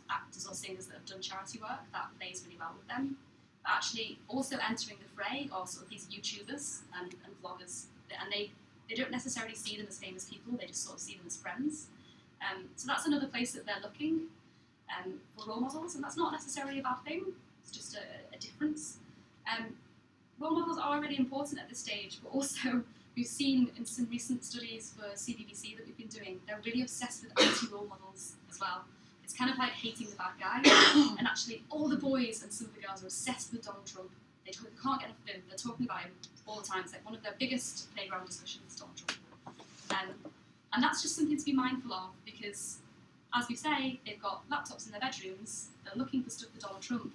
actors or singers that have done charity work. That plays really well with them. But actually also entering the fray are sort of these YouTubers and vloggers, and they don't necessarily see them as famous people, they just sort of see them as friends. So that's another place that they're looking for role models, and that's not necessarily a bad thing, it's just a difference. Role models are really important at this stage, but also we've seen in some recent studies for CBBC that we've been doing, they're really obsessed with anti-role models as well. It's kind of like hating the bad guy, and actually all the boys and some of the girls are obsessed with Donald Trump. They can't get enough of him. They're talking about him all the time. It's like one of their biggest playground discussions, Donald Trump. And that's just something to be mindful of, because, as we say, they've got laptops in their bedrooms, they're looking for stuff for Donald Trump.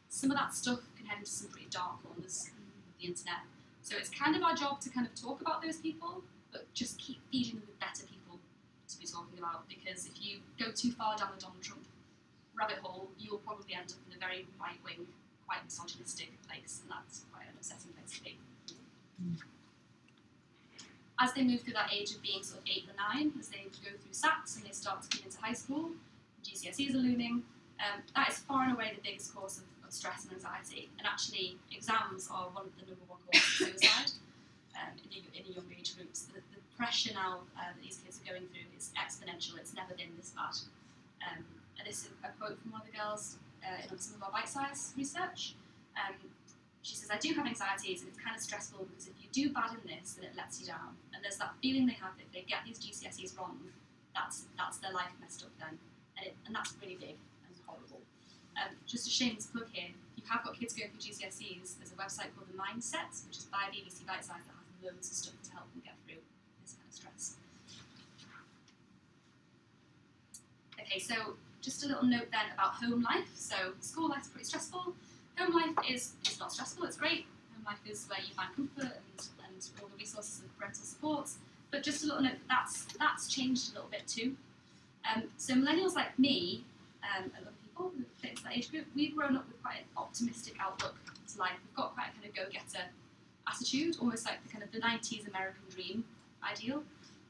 Some of that stuff can head into some pretty dark corners of the internet. So it's kind of our job to kind of talk about those people, but just keep feeding them with better people to be talking about, because if you go too far down the Donald Trump rabbit hole, you'll probably end up in a very right-wing, quite misogynistic place, and that's quite an upsetting place to be. As they move through that age of being sort of 8 or 9, as they go through SATs and they start to come into high school, GCSEs are looming, that is far and away the biggest cause of stress and anxiety. And actually, exams are one of the #1 causes of suicide in a young age group. So the pressure now that these kids are going through is exponential. It's never been this bad. And this is a quote from one of the girls in some of our bite-size research. She says, I do have anxieties and it's kind of stressful because if you do bad in this, then it lets you down. And there's that feeling they have that if they get these GCSEs wrong, that's their life messed up then. And that's really big and horrible. Just a shameless plug here, if you have got kids going through GCSEs, there's a website called The Mindset, which is by BBC Bitesize, that has loads of stuff to help them get through this kind of stress. Okay, so just a little note then about home life. So school life's pretty stressful. Home life is not stressful, it's great. Home life is where you find comfort and all the resources of parental support. But just a little note that that's changed a little bit too. So millennials like me and other people who fit into that age group, we've grown up with quite an optimistic outlook to life. We've got quite a kind of go-getter attitude, almost like the 90s American dream ideal.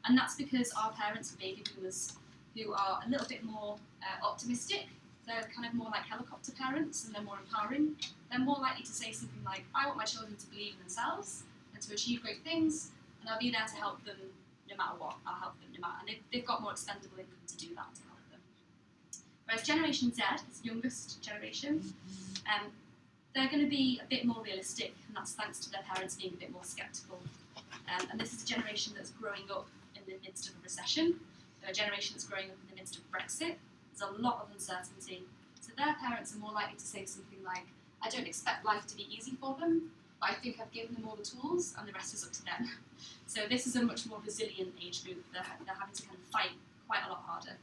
And that's because our parents are baby boomers who are a little bit more optimistic. They're kind of more like helicopter parents, and they're more empowering. They're more likely to say something like, I want my children to believe in themselves and to achieve great things, and I'll be there to help them no matter what. I'll help them no matter. And they've got more expendable income to do that, to help them. Whereas Generation Z, this youngest generation, they're going to be a bit more realistic, and that's thanks to their parents being a bit more sceptical. And this is a generation that's growing up in the midst of a recession. They're a generation that's growing up in the midst of Brexit. There's a lot of uncertainty. So their parents are more likely to say something like, I don't expect life to be easy for them, but I think I've given them all the tools and the rest is up to them. So this is a much more resilient age group. They're having to kind of fight quite a lot harder.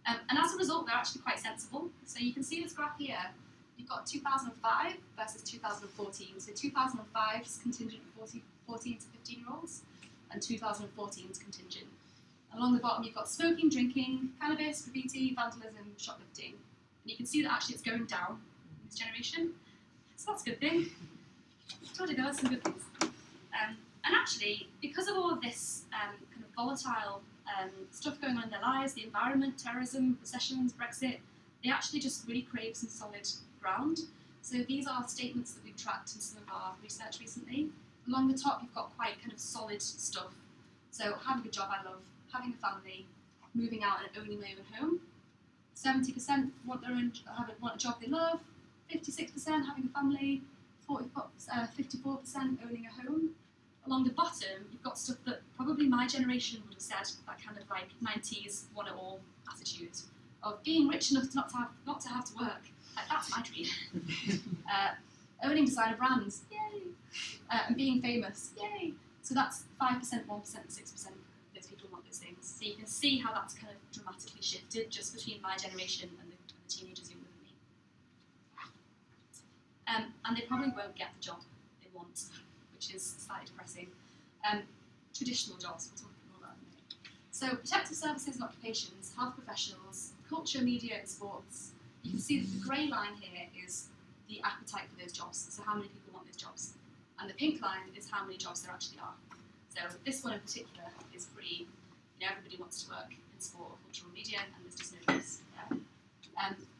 And as a result, they're actually quite sensible. So you can see this graph here. You've got 2005 versus 2014. So 2005's contingent of 14 to 15-year-olds, and 2014's contingent. Along the bottom, you've got smoking, drinking, cannabis, graffiti, vandalism, shoplifting. And you can see that actually it's going down in this generation. So that's a good thing. I told you guys some good things. And actually, because of all of this kind of volatile stuff going on in their lives, the environment, terrorism, recessions, Brexit, they actually just really crave some solid ground. So these are statements that we've tracked in some of our research recently. Along the top, you've got quite kind of solid stuff. So having a job I love, having a family, moving out and owning my own home. 70% want a job they love, 56% having a family, 54% owning a home. Along the bottom, you've got stuff that probably my generation would have said, that kind of like 90s want-it-all attitude of being rich enough not to have to work. Like, that's my dream. Owning designer brands, yay! And being famous, yay! So that's 5%, 1%, 6% of those people want those things. So you can see how that's kind of dramatically shifted just between my generation and the teenagers younger than me. And they probably won't get the job they want, which is slightly depressing. Traditional jobs, we'll talk more about in a minute. So protective services and occupations, health professionals, culture, media and sports. You can see that the grey line here is the appetite for those jobs, so how many people want those jobs. And the pink line is how many jobs there actually are. So this one in particular is pretty, everybody wants to work in sport or cultural media, and there's just no choice.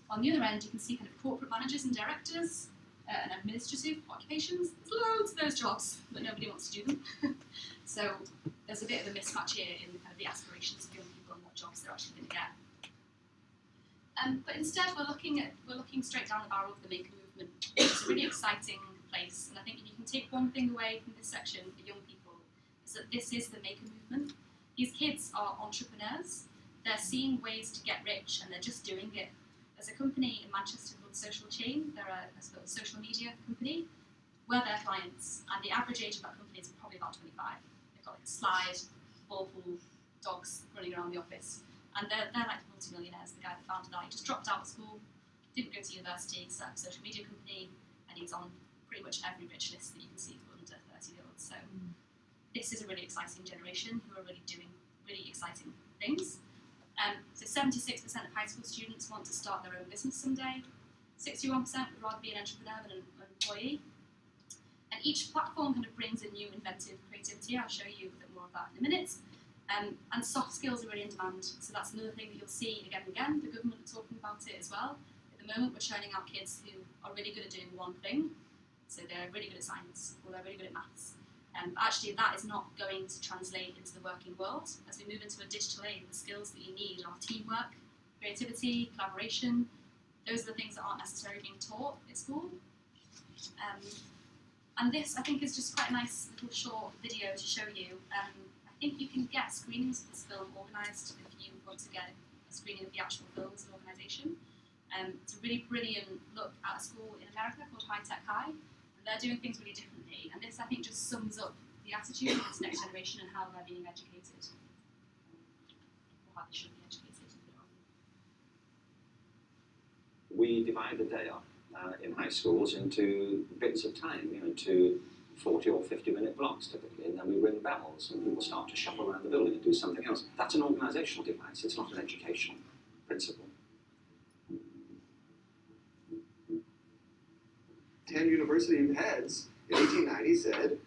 On the other end, you can see kind of corporate managers and directors and administrative occupations. There's loads of those jobs, but nobody wants to do them. So there's a bit of a mismatch here in kind of the aspirations of young people and what jobs they're actually going to get. But instead, we're looking straight down the barrel of the maker movement. It's a really exciting place. And I think if you can take one thing away from this section for young people, is that this is the maker movement. These kids are entrepreneurs. They're seeing ways to get rich, and they're just doing it. There's a company in Manchester called Social Chain. They're a sort of social media company. We're their clients, and the average age of that company is probably about 25. They've got like a slide, ball pool, dogs running around the office. And they're like multi-millionaires. The guy that founded that, he just dropped out of school, didn't go to university, set up a social media company, and he's on pretty much every rich list that you can see for under 30-year-olds. So this is a really exciting generation who are really doing really exciting things. So 76% of high school students want to start their own business someday. 61% would rather be an entrepreneur than an employee. And each platform kind of brings a new inventive creativity. I'll show you a bit more of that in a minute. And soft skills are really in demand. So that's another thing that you'll see again and again. The government are talking about it as well. At the moment, we're churning out kids who are really good at doing one thing. So they're really good at science, or they're really good at maths. Actually, that is not going to translate into the working world. As we move into a digital age, the skills that you need are teamwork, creativity, collaboration. Those are the things that aren't necessarily being taught at school. And this, I think, is just quite a nice little short video to show you. I think you can get screenings of this film organised if you want to get a screening of the actual film as an organisation. It's a really brilliant look at a school in America called High Tech High, and they're doing things really differently. And this, I think, just sums up the attitude of this next generation and how they're being educated, or how they should be educated. We divide the day up in high schools into bits of time, into 40 or 50-minute blocks typically, and then we ring bells and people start to shuffle around the building and do something else. That's an organisational device, it's not an educational principle. 10 university heads in 1890 said,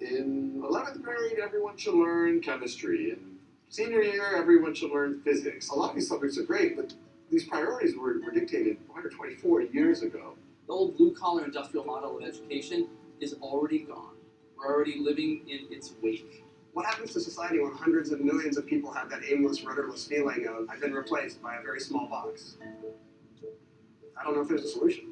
in 11th grade everyone should learn chemistry, in senior year everyone should learn physics. A lot of these subjects are great, but these priorities were dictated 124 years ago. The old blue-collar industrial model of education is already gone. We're already living in its wake. What happens to society when hundreds of millions of people have that aimless, rudderless feeling of, I've been replaced by a very small box? I don't know if there's a solution.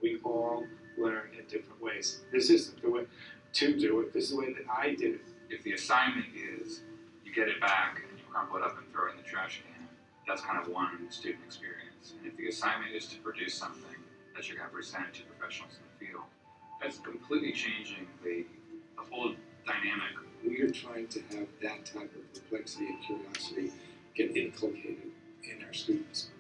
We all learn in different ways. This isn't the way to do it. This is the way that I did it. If the assignment is you get it back and you crumple it up and throw it in the trash can, that's kind of one student experience. And if the assignment is to produce something that you're going to present to professionals in the field, that's completely changing the whole dynamic. We are trying to have that type of complexity and curiosity get inculcated in our students.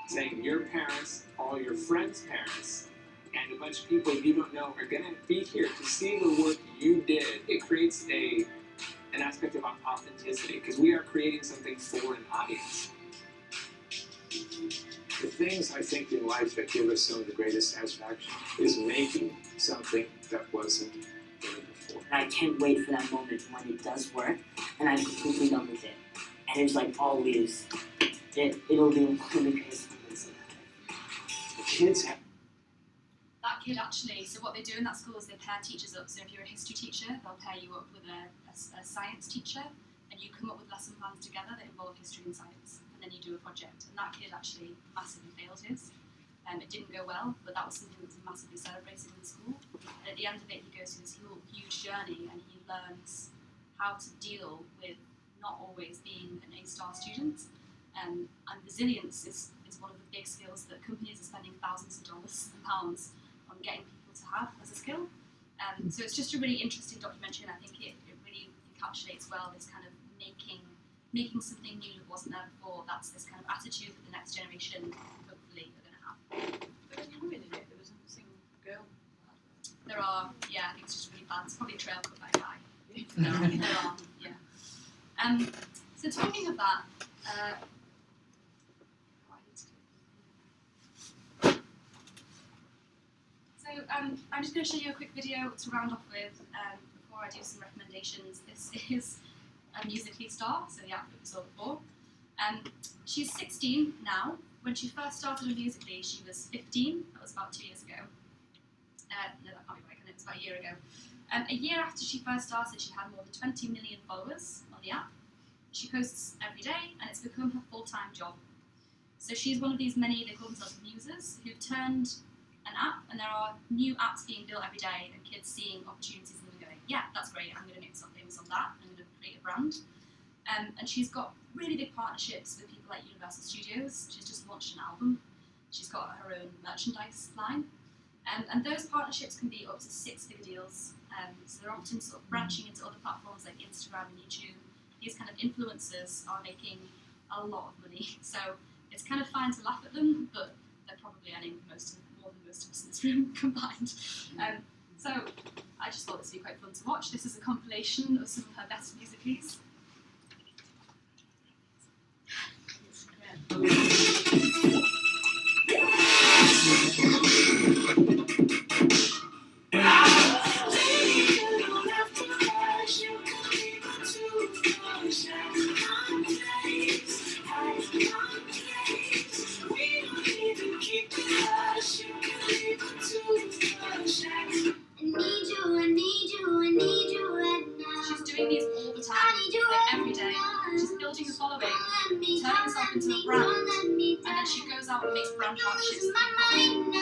Saying your parents, all your friends' parents, and a bunch of people you don't know are going to be here to see the work you did. It creates an aspect of authenticity because we are creating something for an audience. The things I think in life that give us some of the greatest satisfaction is making something that wasn't there before. And I can't wait for that moment when it does work and I'm completely done with it. And it's like all leaves. It'll be really crazy. The kids have. That kid actually, so what they do in that school is they pair teachers up. So if you're a history teacher, they'll pair you up with a science teacher, and you come up with lesson plans together that involve history and science, and then you do a project. And that kid actually massively failed his. It didn't go well, but that was something that was massively celebrated in the school. And at the end of it, he goes through this huge journey, and he learns how to deal with not always being an A-star student. And resilience is one of the big skills that companies are spending thousands of dollars and pounds on getting people to have as a skill. So it's just a really interesting documentary, and I think it really encapsulates well this kind of making something new that wasn't there before. That's this kind of attitude that the next generation hopefully are going to have. There was women in it, there was a single girl. There are, yeah, I think it's just really bad. It's probably a trail cut by a guy. There are, yeah. So talking of that, I'm just going to show you a quick video to round off with before I do some recommendations. This is a Musical.ly star, so the actor we saw before. She's 16 now. When she first started on Musical.ly, she was 15. That was about 2 years ago. No, that can't be right, it was about a year ago. A year after she first started, she had more than 20 million followers on the app. She posts every day, and it's become her full-time job. So she's one of these many, they call themselves musers, who've turned an app, and there are new apps being built every day, and kids seeing opportunities and going, yeah, that's great, I'm going to make myself famous on that, I'm going to create a brand. And she's got really big partnerships with people like Universal Studios. She's just launched an album. She's got her own merchandise line. And those partnerships can be up to 6-figure deals. So they're often sort of branching into other platforms like Instagram and YouTube. These kind of influencers are making a lot of money. So it's kind of fine to laugh at them, but they're probably earning more than most of us in this room combined. So I just thought this would be quite fun to watch. This is a compilation of some of her best musicals. She's doing these all the time, like every day. She's building a following, turning herself into a brand, and then she goes out and makes brand partnerships with people.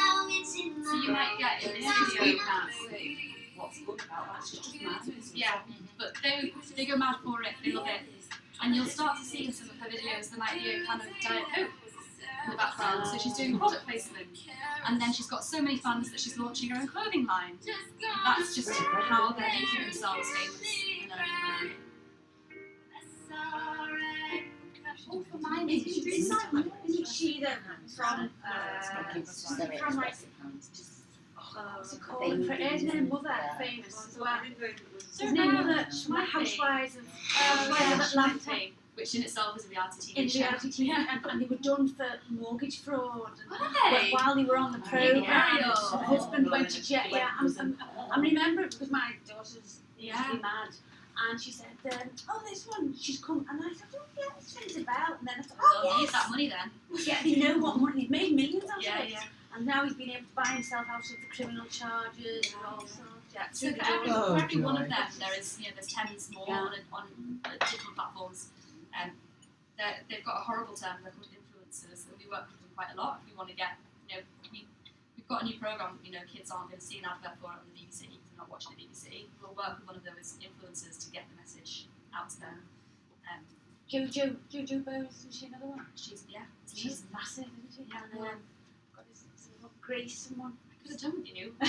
So you might get in this video, What's good about that? She's just mad. yeah, but they go mad for it, they love it. And you'll start to see in some of her videos there might be a kind of Diet Coke in the background. So she's doing product placement, and then she's got so many fans that she's launching her own clothing line. That's just how they're making themselves famous. Oh, for mine, isn't she then from like, what's it called? For Aidan and Mother, famous as well. Isn't it Mother? My Housewives of Atlanta. Which in itself is a reality TV In show. reality TV, and they were done for mortgage fraud. Were they? While they were on the programme, Ariel. her husband went to jail. Yeah, I remember it because my daughter's usually mad. And she said, oh, this one, she's come. And I said, oh, yeah, it rings a bell. And then I thought, oh, They'll yes. need that money then. Yeah, they know what money. They've made millions out of it. Yeah. And now he's been able to buy himself out of the criminal charges and all sorts. Yeah, So for every one of them, there is, there's 10s more on different platforms. They've got a horrible term, they're called influencers, and we work with them quite a lot. If we want to get, we've got a new programme that, kids aren't going to see an advert for it on the BBC, because they're not watching the BBC. We'll work with one of those influencers to get the message out to them. Jojo Bowes, is she another one? She's massive, isn't she? Yeah, And got this little Grace someone. I could have done with you. I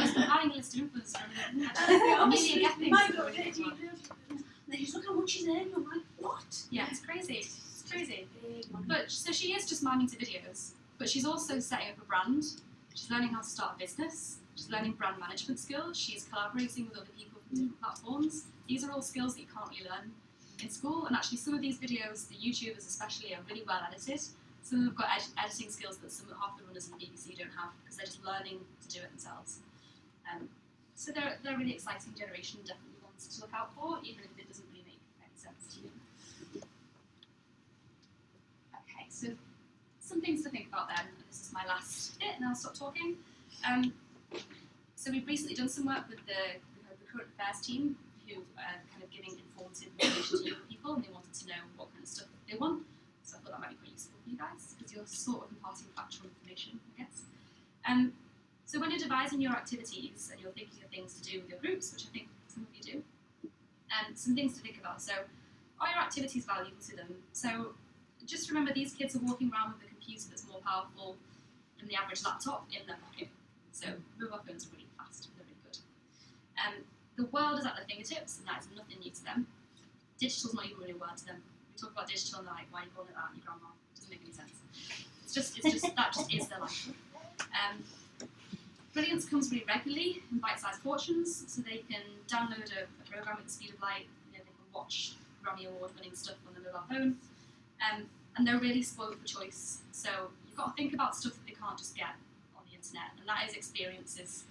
was compiling a list of influencers. Amelia Gethings. My God, they just look how much she's earning. I'm like, what? Yeah, it's crazy. It's crazy. But so she is just miming to videos, but she's also setting up a brand. She's learning how to start a business. She's learning brand management skills. She's collaborating with other people from different platforms. These are all skills that you can't really learn in school. And actually, some of these videos, the YouTubers especially, are really well edited. Some of them have got editing skills that half the runners in the BBC don't have because they're just learning to do it themselves. So they're a really exciting generation, definitely ones to look out for, even if it doesn't really make any sense to you. Okay, so some things to think about then. This is my last bit, and I'll stop talking. So we've recently done some work with the current affairs team, who are kind of giving informative information to young people, and they wanted to know what kind of stuff they want. So I thought that might be quite useful for you guys, because you're sort of imparting factual information, I guess. So when you're devising your activities and you're thinking of things to do with your groups, which I think some of you do, some things to think about. So are your activities valuable to them? So just remember, these kids are walking around with a computer that's more powerful than the average laptop in their pocket. So mobile phones are really fast, they're really good. The world is at their fingertips, and that is nothing new to them. Digital's not even really a word to them. We talk about digital and they're like, why are you calling it that? Your grandma. It doesn't make any sense. That just is their life. Brilliance comes really regularly in bite-sized portions, so they can download a program at the speed of light. They can watch Grammy Award-winning stuff on their mobile phone, and they're really spoiled for choice. So you've got to think about stuff that they can't just get on the internet, and that is experiences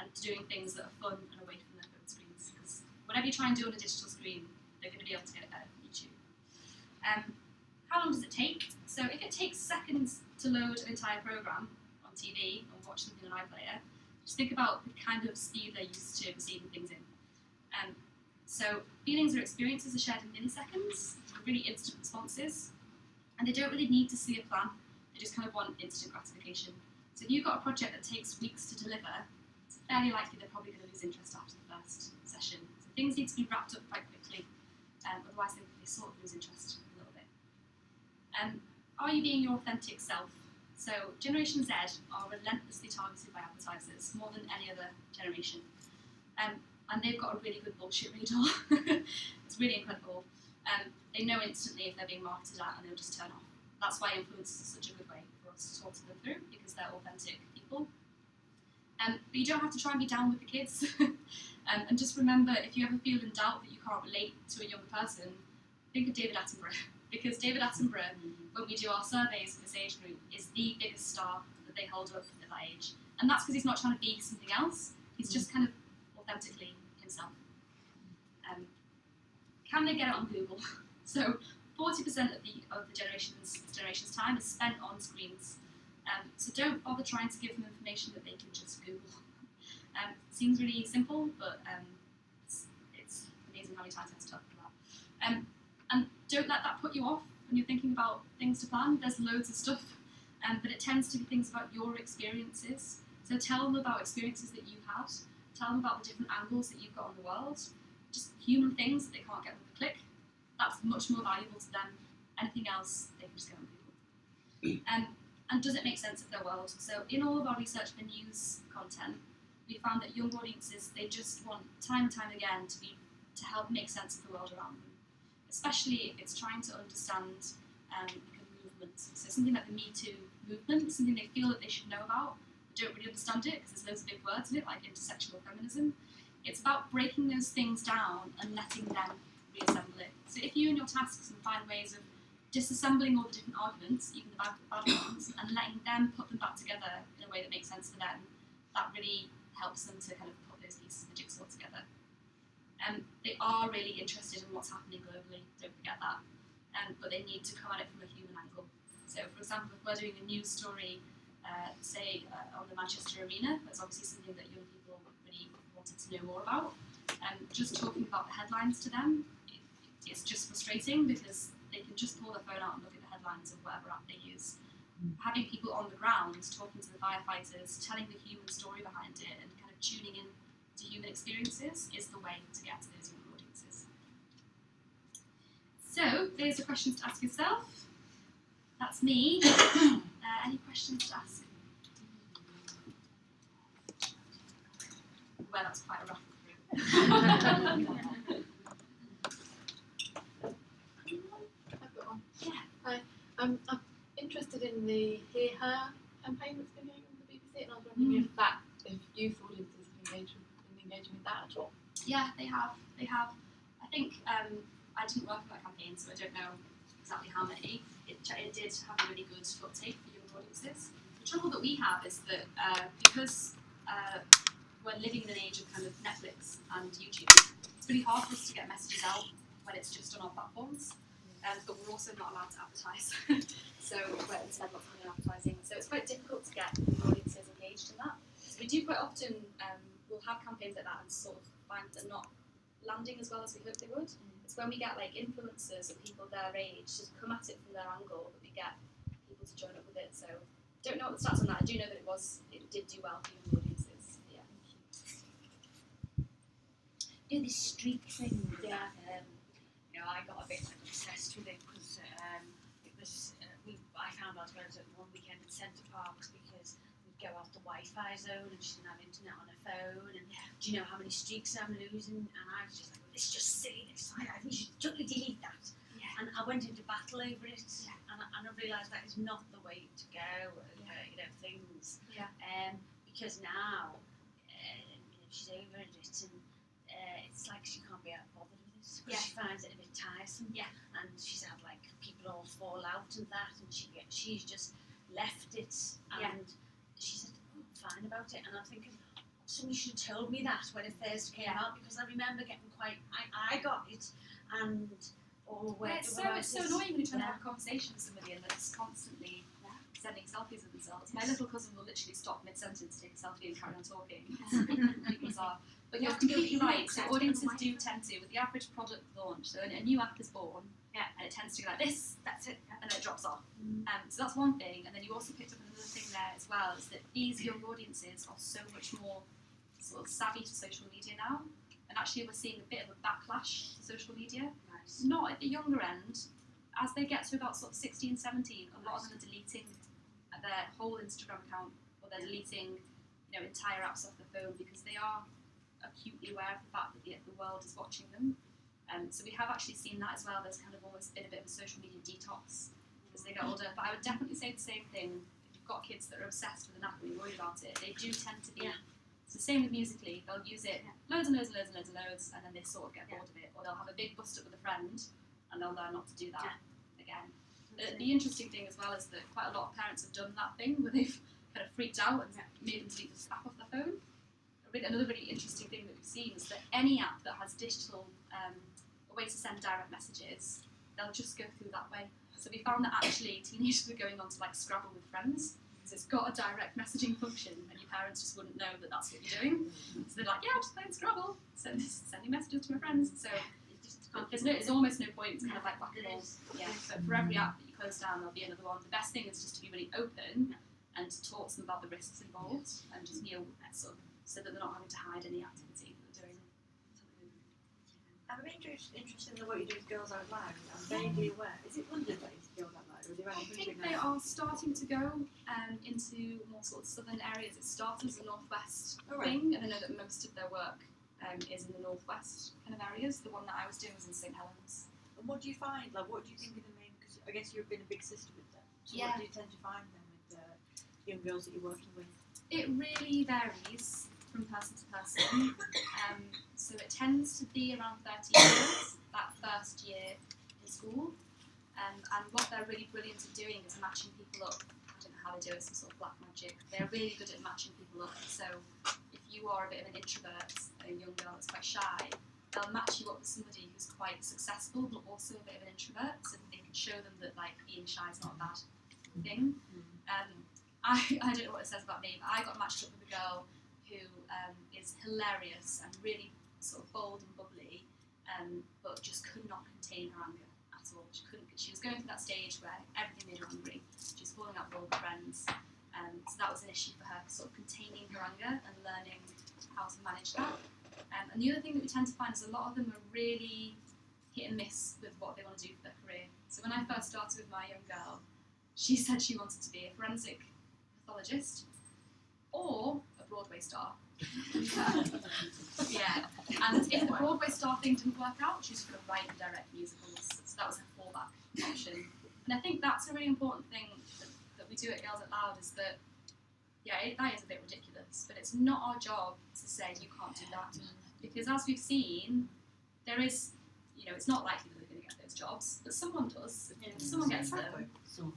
and doing things that are fun and away from their phone screens. Because whatever you try and do on a digital screen, they're going to be able to get it better from YouTube. How long does it take? So if it takes seconds to load an entire program on TV and watch something on iPlayer, just think about the kind of speed they're used to receiving things in. So feelings or experiences are shared in milliseconds, really instant responses, and they don't really need to see a plan just kind of want instant gratification. So if you've got a project that takes weeks to deliver, it's fairly likely they're probably going to lose interest after the first session. So things need to be wrapped up quite quickly, otherwise they sort of lose interest a little bit. Are you being your authentic self? So Generation Z are relentlessly targeted by advertisers, more than any other generation. And they've got a really good bullshit radar. It's really incredible. They know instantly if they're being marketed at and they'll just turn off. That's why influencers are such a good way for us to talk to them through, because they're authentic people. But you don't have to try and be down with the kids. And just remember, if you ever feel in doubt that you can't relate to a young person, think of David Attenborough. Because David Attenborough, when we do our surveys for this age group, is the biggest star that they hold up at that age. And that's because he's not trying to be something else. He's just kind of authentically himself. Can they get it on Google? So 40% of the generation's time is spent on screens. So don't bother trying to give them information that they can just Google. Seems really simple, but it's amazing how many times I have to talk about that. And don't let that put you off when you're thinking about things to plan. There's loads of stuff, but it tends to be things about your experiences. So tell them about experiences that you had. Tell them about the different angles that you've got on the world. Just human things that they can't get with a click. That's much more valuable to them. Anything else, they can just go on Google. And does it make sense of their world? So in all of our research for news content, we found that young audiences, they just want time and time again to help make sense of the world around them. Especially if it's trying to understand like a movement. So something like the Me Too movement, something they feel that they should know about, but don't really understand it because there's loads of big words in it, like intersectional feminism. It's about breaking those things down and letting them reassemble it. So if you and your tasks can find ways of disassembling all the different arguments, even the bad ones, and letting them put them back together in a way that makes sense for them, that really helps them to kind of put those pieces of the jigsaw together. They are really interested in what's happening globally, don't forget that, but they need to come at it from a human angle. So for example, if we're doing a news story, say on the Manchester Arena, that's obviously something that young people really wanted to know more about, just talking about the headlines to them, it's just frustrating because they can just pull their phone out and look at the headlines of whatever app they use. Having people on the ground talking to the firefighters, telling the human story behind it and kind of tuning in to human experiences is the way to get to those young audiences. So, there's the questions to ask yourself. That's me. Any questions to ask? Well, that's quite a rough group. I've got one. Yeah. Hi. I'm interested in the Hear Her campaign that's been going on with the BBC, and I was wondering if youth audiences have been engaging with that at all. Yeah, they have. I think I didn't work on that campaign, so I don't know exactly how many. It did have a really good uptake for young audiences. The trouble that we have is that because we're living in an age of kind of Netflix and YouTube, it's really hard for us to get messages out when it's just on our platforms. But we're also not allowed to advertise. So we're instead not doing advertising. So it's quite difficult to get audiences engaged in that. So we do quite often, we'll have campaigns like that and sort of find that they're not landing as well as we hope they would. It's when we get like influencers and people their age to come at it from their angle that we get people to join up with it. So I don't know what the stats on that. I do know that it did do well for young audiences. Yeah. Do this streak thing. Yeah. I got a bit obsessed with it because it was. I found out about it one weekend at Centre Parks because we'd go off the Wi-Fi zone and she didn't have internet on her phone. And do you know how many streaks I'm losing? And I was just like, well, it's just silly. I think you should totally delete that. Yeah. And I went into battle over it, and I realised that is not the way to go. Things. Yeah. Because now, she's over it, and it's like she can't be bothered with it. Because she finds it a bit tiresome. Yeah. And she's had like people all fall out and that, and she's just left it, and she said, oh, I'm fine about it. And I'm thinking, somebody should have told me that when it first came out, because I remember getting I got it, and it's so annoying when you're trying to have a conversation with somebody and that's constantly sending selfies of themselves. My little cousin will literally stop mid-sentence, take a selfie and carry on talking. It's bizarre. But you're completely right. So audiences do tend to, with the average product launch, so a new app is born, and it tends to go like this, that's it, and then it drops off. So that's one thing. And then you also picked up another thing there as well, is that these young audiences are so much more sort of savvy to social media now. And actually we're seeing a bit of a backlash to social media. Not at the younger end. As they get to about sort of 16, 17, a lot of them are deleting their whole Instagram account, or they're deleting, entire apps off their phone because they are acutely aware of the fact that the world is watching them. So we have actually seen that as well. There's kind of almost been a bit of a social media detox as they get older. But I would definitely say the same thing. If you've got kids that are obsessed with an app and worried about it, they do tend to be. It's the same with Musical.ly. They'll use it loads and loads and loads and loads and loads, and then they sort of get bored of it, or they'll have a big bust up with a friend, and they'll learn not to do that again. The interesting thing as well is that quite a lot of parents have done that thing where they've kind of freaked out and made them delete the app off their phone. Another really interesting thing that we've seen is that any app that has digital, a way to send direct messages, they'll just go through that way. So we found that actually teenagers are going on to like Scrabble with friends, because it's got a direct messaging function, and your parents just wouldn't know that that's what you're doing. So they're like, yeah, I'm just playing Scrabble, sending messages to my friends. So there's almost no point. It's kind of like whack-a-mole. Yeah. So for every app that you close down, there'll be another one. The best thing is just to be really open and to talk to them about the risks involved, and just sort of, so that they're not having to hide any activity that they're doing. I'm interested in what you do with Girls Out Loud. I'm vaguely aware. Is it London-based, Girls Out Loud, or are they around the country I think they are starting to go into more sort of southern areas. It started as a northwest thing, and I know that most of their work is in the northwest kind of areas. The one that I was doing was in St Helens. And what do you find? Like, what do you think are the main? Because I guess you've been a big sister with them. So what do you tend to find then with young girls that you're working with? It really varies from person to person. So it tends to be around 13 years, that first year in school. And what they're really brilliant at doing is matching people up. I don't know how they do it, some sort of black magic. They're really good at matching people up. So if you are a bit of an introvert, a young girl that's quite shy, they'll match you up with somebody who's quite successful but also a bit of an introvert, so that they can show them that like being shy is not a bad thing. I don't know what it says about me, but I got matched up with a girl who is hilarious and really sort of bold and bubbly, but just could not contain her anger at all. She was going through that stage where everything made her angry. She was falling out with all her friends. So that was an issue for her, sort of containing her anger and learning how to manage that. And the other thing that we tend to find is a lot of them are really hit and miss with what they want to do for their career. So when I first started with my young girl, she said she wanted to be a forensic pathologist or a Broadway star. Yeah, and if the Broadway star thing didn't work out, she was going to write and direct musicals. So that was her fallback option. And I think that's a really important thing that we do at Girls Out Loud, is that, that is a bit ridiculous, but it's not our job to say you can't do that. Because as we've seen, there is, it's not likely that they're going to get those jobs, but someone does. Someone gets them.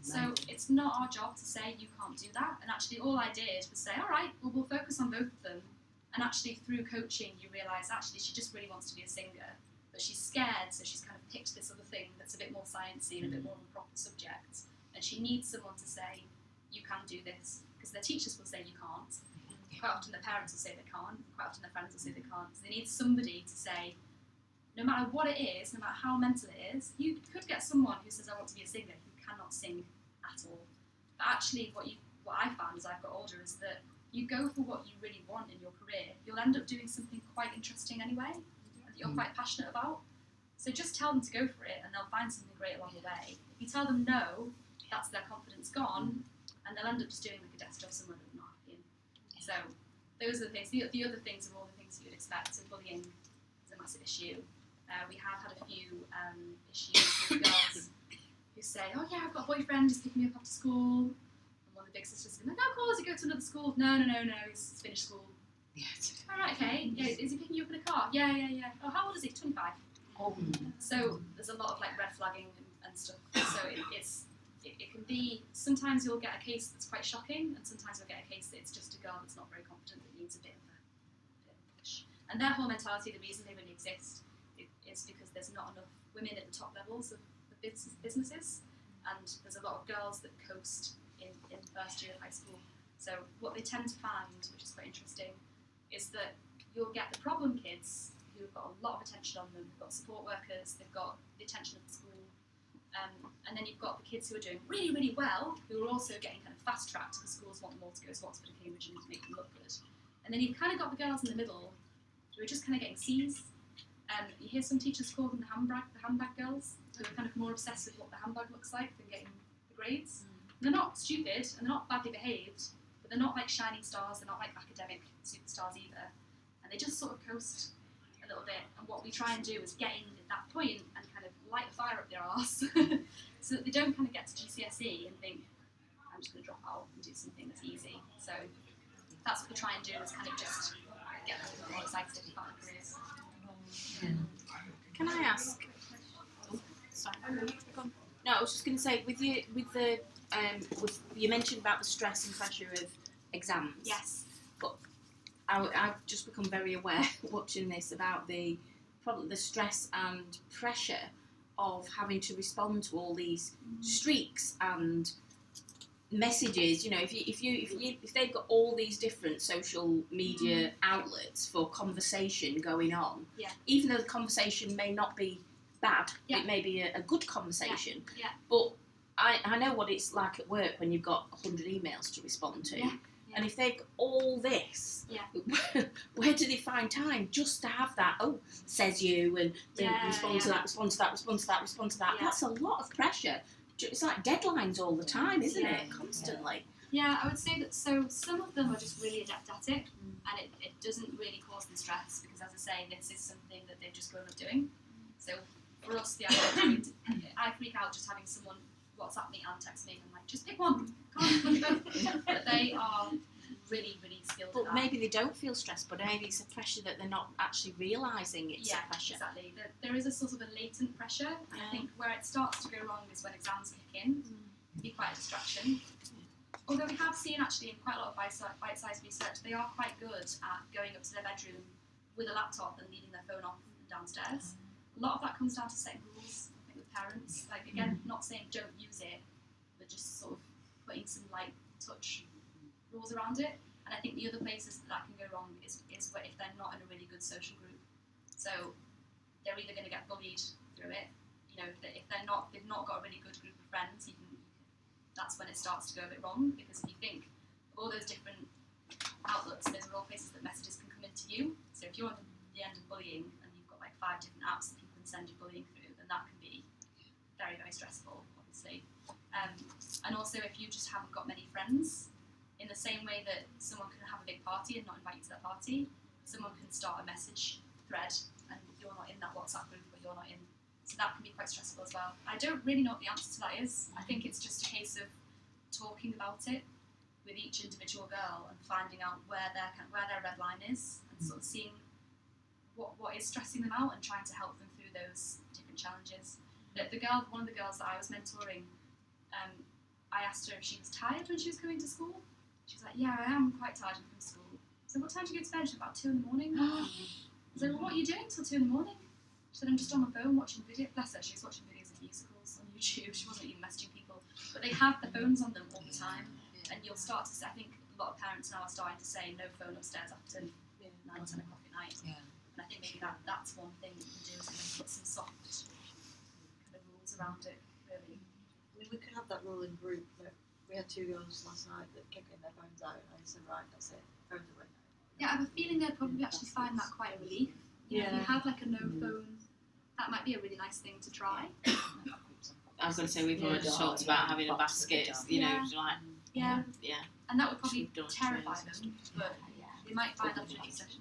So it's not our job to say you can't do that. And actually all I did was say, all right, well, we'll focus on both of them. And actually through coaching, you realise actually she just really wants to be a singer, but she's scared, so she's kind of picked this other thing that's a bit more sciencey and a bit more of a proper subject. And she needs someone to say, you can do this, because their teachers will say you can't. Quite often their parents will say they can't. Quite often their friends will say they can't. So they need somebody to say, no matter what it is, no matter how mental it is, you could get someone who says, I want to be a singer, who cannot sing at all. But actually what I found as I've got older is that you go for what you really want in your career, you'll end up doing something quite interesting anyway, that you're quite passionate about. So just tell them to go for it and they'll find something great along the way. If you tell them no, that's their confidence gone, and they'll end up just doing like a desk job somewhere that they're not happy in. So those are the things. The other things are all the things you'd expect. So bullying is a massive issue. We have had a few issues with girls who say, oh yeah, I've got a boyfriend, he's picking me up after school. And one of the big sisters is like, oh cool, does he go to another school? No, he's finished school. Alright, okay. Yeah, is he picking you up in a car? Yeah. Oh, how old is he? 25. So there's a lot of like red flagging and stuff. So it can be, sometimes you'll get a case that's quite shocking, and sometimes you'll get a case that it's just a girl that's not very confident, that needs a bit of a push. And their whole mentality, the reason they really exist, is because there's not enough women at the top levels of the businesses, and there's a lot of girls that coast in first year of high school. So what they tend to find, which is quite interesting, is that you'll get the problem kids who've got a lot of attention on them. They've got support workers, they've got the attention of the school, and then you've got the kids who are doing really, really well, who are also getting kind of fast-tracked because schools want them all to go to Oxford and Cambridge and to make them look good. And then you've kind of got the girls in the middle who are just kind of getting C's. You hear some teachers call them the handbag girls, who are kind of more obsessed with what the handbag looks like than getting the grades. And they're not stupid, and they're not badly behaved, but they're not like shining stars, they're not like academic superstars either. And they just sort of coast a little bit. And what we try and do is get in at that point and kind of light the fire up their arse so that they don't kind of get to GCSE and think, I'm just going to drop out and do something that's easy. So that's what we try and do, is kind of just get them more excited about their careers. Can I ask? Oh, sorry. No, I was just going to say, with you, you mentioned about the stress and pressure of exams. Yes. But I've just become very aware watching this about probably the stress and pressure of having to respond to all these streaks and messages. You know, if they've got all these different social media outlets for conversation going on, even though the conversation may not be bad, it may be a good conversation. But I know what it's like at work when you've got 100 emails to respond to. And if they've got all this, where do they find time just to have that, says you, and then respond to that, respond to that, respond to that, respond to that. That's a lot of pressure. It's like deadlines all the time, isn't it? Constantly. Yeah, I would say that some of them are just really adept at it, and it doesn't really cause them stress because, as I say, this is something that they've just grown up doing. So for us, I freak out just having someone WhatsApp me and text me and I'm like, just pick one, can't both. But they are really, really skilled at that. But maybe they don't feel stressed, but maybe it's a pressure that they're not actually realising it's a pressure. Exactly. There is a sort of a latent pressure, and I think where it starts to go wrong is when exams kick in. It can be quite a distraction. Although we have seen actually in quite a lot of bite-sized research, they are quite good at going up to their bedroom with a laptop and leaving their phone off downstairs. A lot of that comes down to setting rules, I think, with parents. Like, again, not saying don't use it, but just sort of putting some light touch rules around it. And I think the other places that can go wrong is where if they're not in a really good social group. So they're either going to get bullied through it. You know, if they've not got a really good group of friends, that's when it starts to go a bit wrong. Because if you think of all those different outlets, those are all places that messages can come into you. So if you're on the end of bullying and you've got like 5 different apps that people can send you bullying through, then that can be very, very stressful, obviously. And also if you just haven't got many friends, in the same way that someone can have a big party and not invite you to their party, someone can start a message thread and you're not in that WhatsApp group, or you're not in. So that can be quite stressful as well. I don't really know what the answer to that is. I think it's just a case of talking about it with each individual girl and finding out where their red line is, and sort of seeing what is stressing them out and trying to help them through those different challenges. One of the girls that I was mentoring, I asked her if she was tired when she was coming to school. She was like, yeah, I am quite tired from school. So what time do you go to bed? She was about 2 in the morning. I was like, well, what are you doing till 2 in the morning? She said, I'm just on my phone watching videos. Bless her, she was watching videos of musicals on YouTube. She wasn't even messaging people. But they have the phones on them all the time. And you'll start to say, I think a lot of parents now are starting to say no phone upstairs after 9 or 10 o'clock at night. And I think maybe that's one thing you can do, is kind of put some soft kind of rules around it, really. I mean, we could have that rule in group. That we had 2 girls last night that kept getting their phones out, and I said, right, that's it, phones away now. Yeah, I have a feeling they'd probably actually find that quite a relief. You know, if you had like a no phone, that might be a really nice thing to try. I was going to say, we've already talked about having a basket, you know, like... Yeah. And that would probably She's done terrify them, but they might find that a session.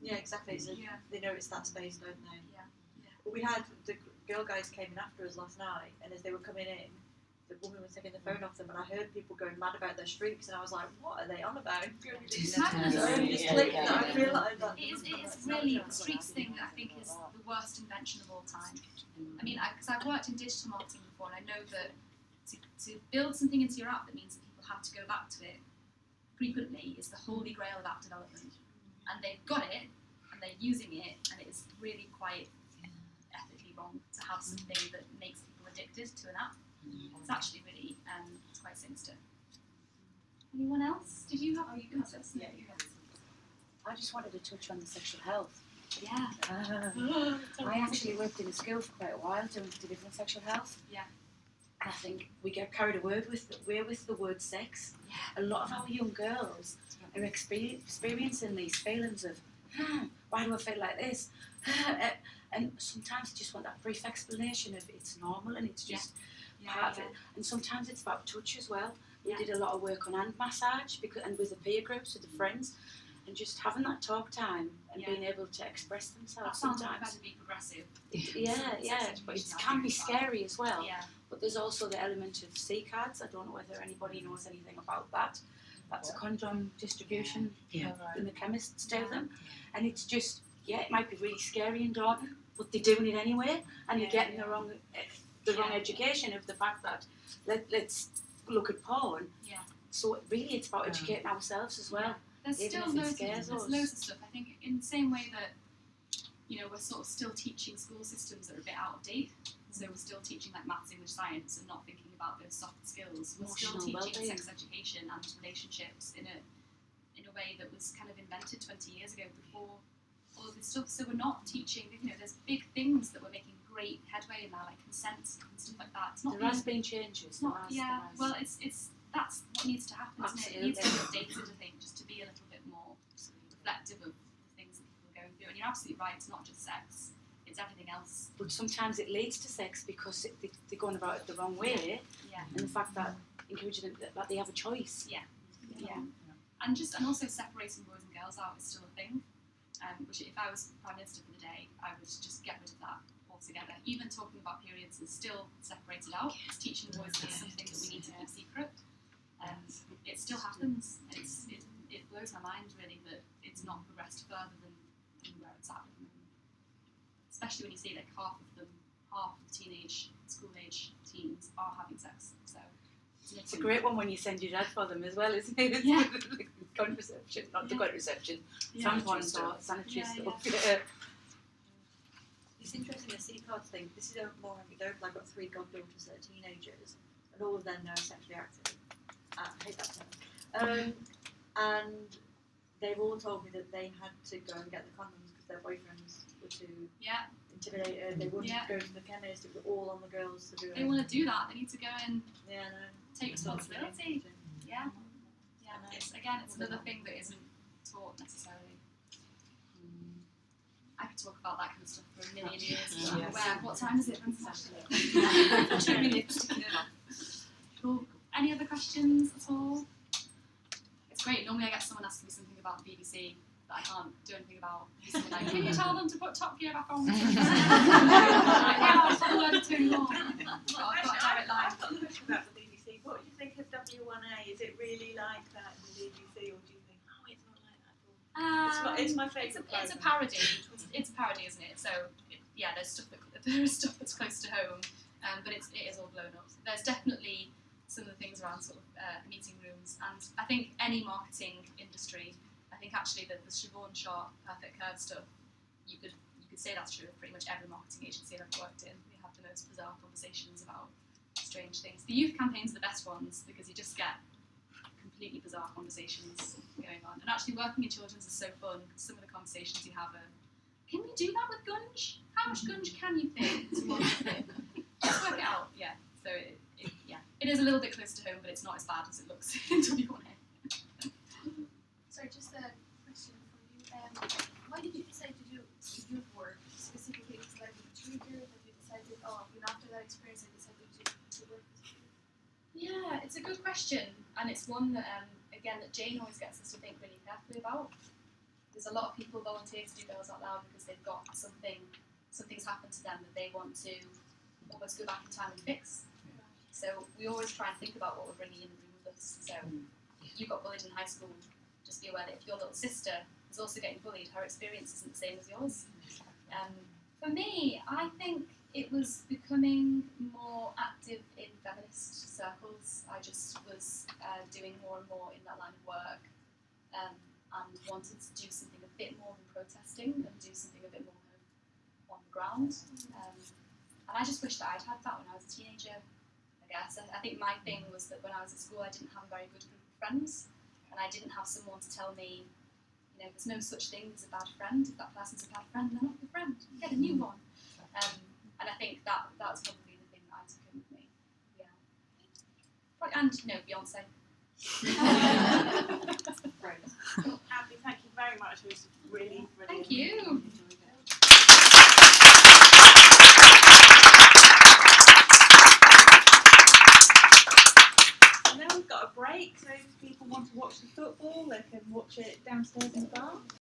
Yeah, exactly. So they know it's that space, don't they? Yeah. But we had the girl guys came in after us last night, and as they were coming in, the woman was taking the phone off them, and I heard people going mad about their streaks, and I was like, what are they on about? Just clicked that I realised that. It is really, the streaks thing I think is the worst invention of all time. I mean, because I've worked in digital marketing before, and I know that to build something into your app that means that people have to go back to it frequently is the holy grail of app development. And they've got it, and they're using it, and it is really quite ethically wrong to have something that makes people addicted to an app. It's actually really it's quite sinister. Anyone else? Did you have? Oh, you got this. Yeah, you got this. I just wanted to touch on the sexual health. Yeah. I actually worked in a school for quite a while doing delivering sexual health. Yeah. And I think we get carried away with the word sex. Yeah. A lot of our young girls are experiencing these feelings of, why do I feel like this? And sometimes you just want that brief explanation of it's normal and it's just part of it. And sometimes it's about touch as well. We did a lot of work on hand massage and with the peer groups, with the friends, and just having that talk time and being able to express themselves. That sounds sometimes. incredibly progressive. But it can be scary as well. Yeah. But there's also the element of C cards. I don't know whether anybody knows anything about that. That's a condom distribution, and the chemists do them. And it's just, it might be really scary and daunting, but they're doing it anyway, and they're getting the wrong education of the fact that let's look at porn. Yeah. So really, it's about educating ourselves as well. There's still loads of stuff. I think in the same way that we're sort of still teaching school systems that are a bit out of date. So we're still teaching like maths, English, science, and not thinking about those soft skills. We're still teaching sex education and relationships in a way that was kind of invented 20 years ago before all of this stuff. So we're not teaching. There's big things that we're making great headway in now, like consent and stuff like that. It's not there has been changes. Well, it's that's what needs to happen. Isn't it? It needs to be updated, I think, just to be a little bit more reflective of the things that people are going through. And you're absolutely right. It's not just sex. It's everything else. But sometimes it leads to sex because they're going about it the wrong way. Yeah. And the fact that encouraging them that they have a choice. Yeah. And also separating boys and girls out is still a thing. Which if I was Prime Minister for the day, I would just get rid of that altogether. Even talking about periods is still separated out. It's teaching boys that it's something that we need to keep secret. It still happens. It blows my mind really that it's not progressed further than where it's at. Especially when you see like half of teenage, school-age teens are having sex. So it's a great one when you send your dad for them as well, isn't it? Yeah. Contraception, not the contraception. Tampons or sanitary stuff. Yeah. It's interesting the C cards thing. This is more anecdotal. I've got 3 goddaughters that are teenagers, and all of them are sexually active. I hate that term. And they've all told me that they had to go and get the condoms because their boyfriends were too intimidated. They wouldn't go to the chemist. It was all on the girls to do it. They want to do that. They need to go and take responsibility. Yeah. It's another thing that isn't taught necessarily. I could talk about that kind of stuff for a million years. But what time is it? 2 minutes. Cool. Any other questions at all? It's great. Normally I get someone asking me something about the BBC that I can't do anything about. Like, can you tell them to put Top Gear back on? I've got a word or two more. I've got a direct line. I've got a question about the BBC. What do you think of W1A? Is it really like that in the BBC, or do you think, it's not like that at all? It's my favourite. It's a parody. It's a parody, isn't it? So there is stuff that's close to home, but it is all blown up. There's definitely some of the things around sort of meeting rooms, and I think any marketing industry, I think actually the Siobhan Sharp Perfect Curve stuff, you could say that's true of pretty much every marketing agency I've ever worked in. We have the most bizarre conversations about strange things. The youth campaigns are the best ones because you just get completely bizarre conversations going on. And actually working in children's is so fun because some of the conversations you have are, can we do that with gunge? How much gunge can you fit to one thing? Let's work it out. Yeah. So it is a little bit close to home, but it's not as bad as it looks in W1A. Sorry, just a question for you. Why did you decide to do youth work specifically? Was that a trigger that you decided, after that experience I decided to work with youth? Yeah, it's a good question, and it's one that, again, that Jane always gets us to think really carefully about. There's a lot of people volunteer to do Girls Out Loud because they've got something's happened to them that they want to almost go back in time and fix. So we always try and think about what we're bringing in the room with us. So if you got bullied in high school, just be aware that if your little sister is also getting bullied, her experience isn't the same as yours. For me, I think it was becoming more active in feminist circles. I just was doing more and more in that line of work and wanted to do something a bit more than protesting and do something a bit more kind of on the ground. And I just wish that I'd had that when I was a teenager. I guess. I think my thing was that when I was at school, I didn't have a very good group of friends, and I didn't have someone to tell me, you know, there's no such thing as a bad friend. If that person's a bad friend, they're not your friend. Get a new one. And I think that's probably the thing that I took in with me. Yeah. And, you know, Beyonce. Abby, thank you very much. It was really, really Thank you. And then we've got a break, so if people want to watch the football, they can watch it downstairs in the bar.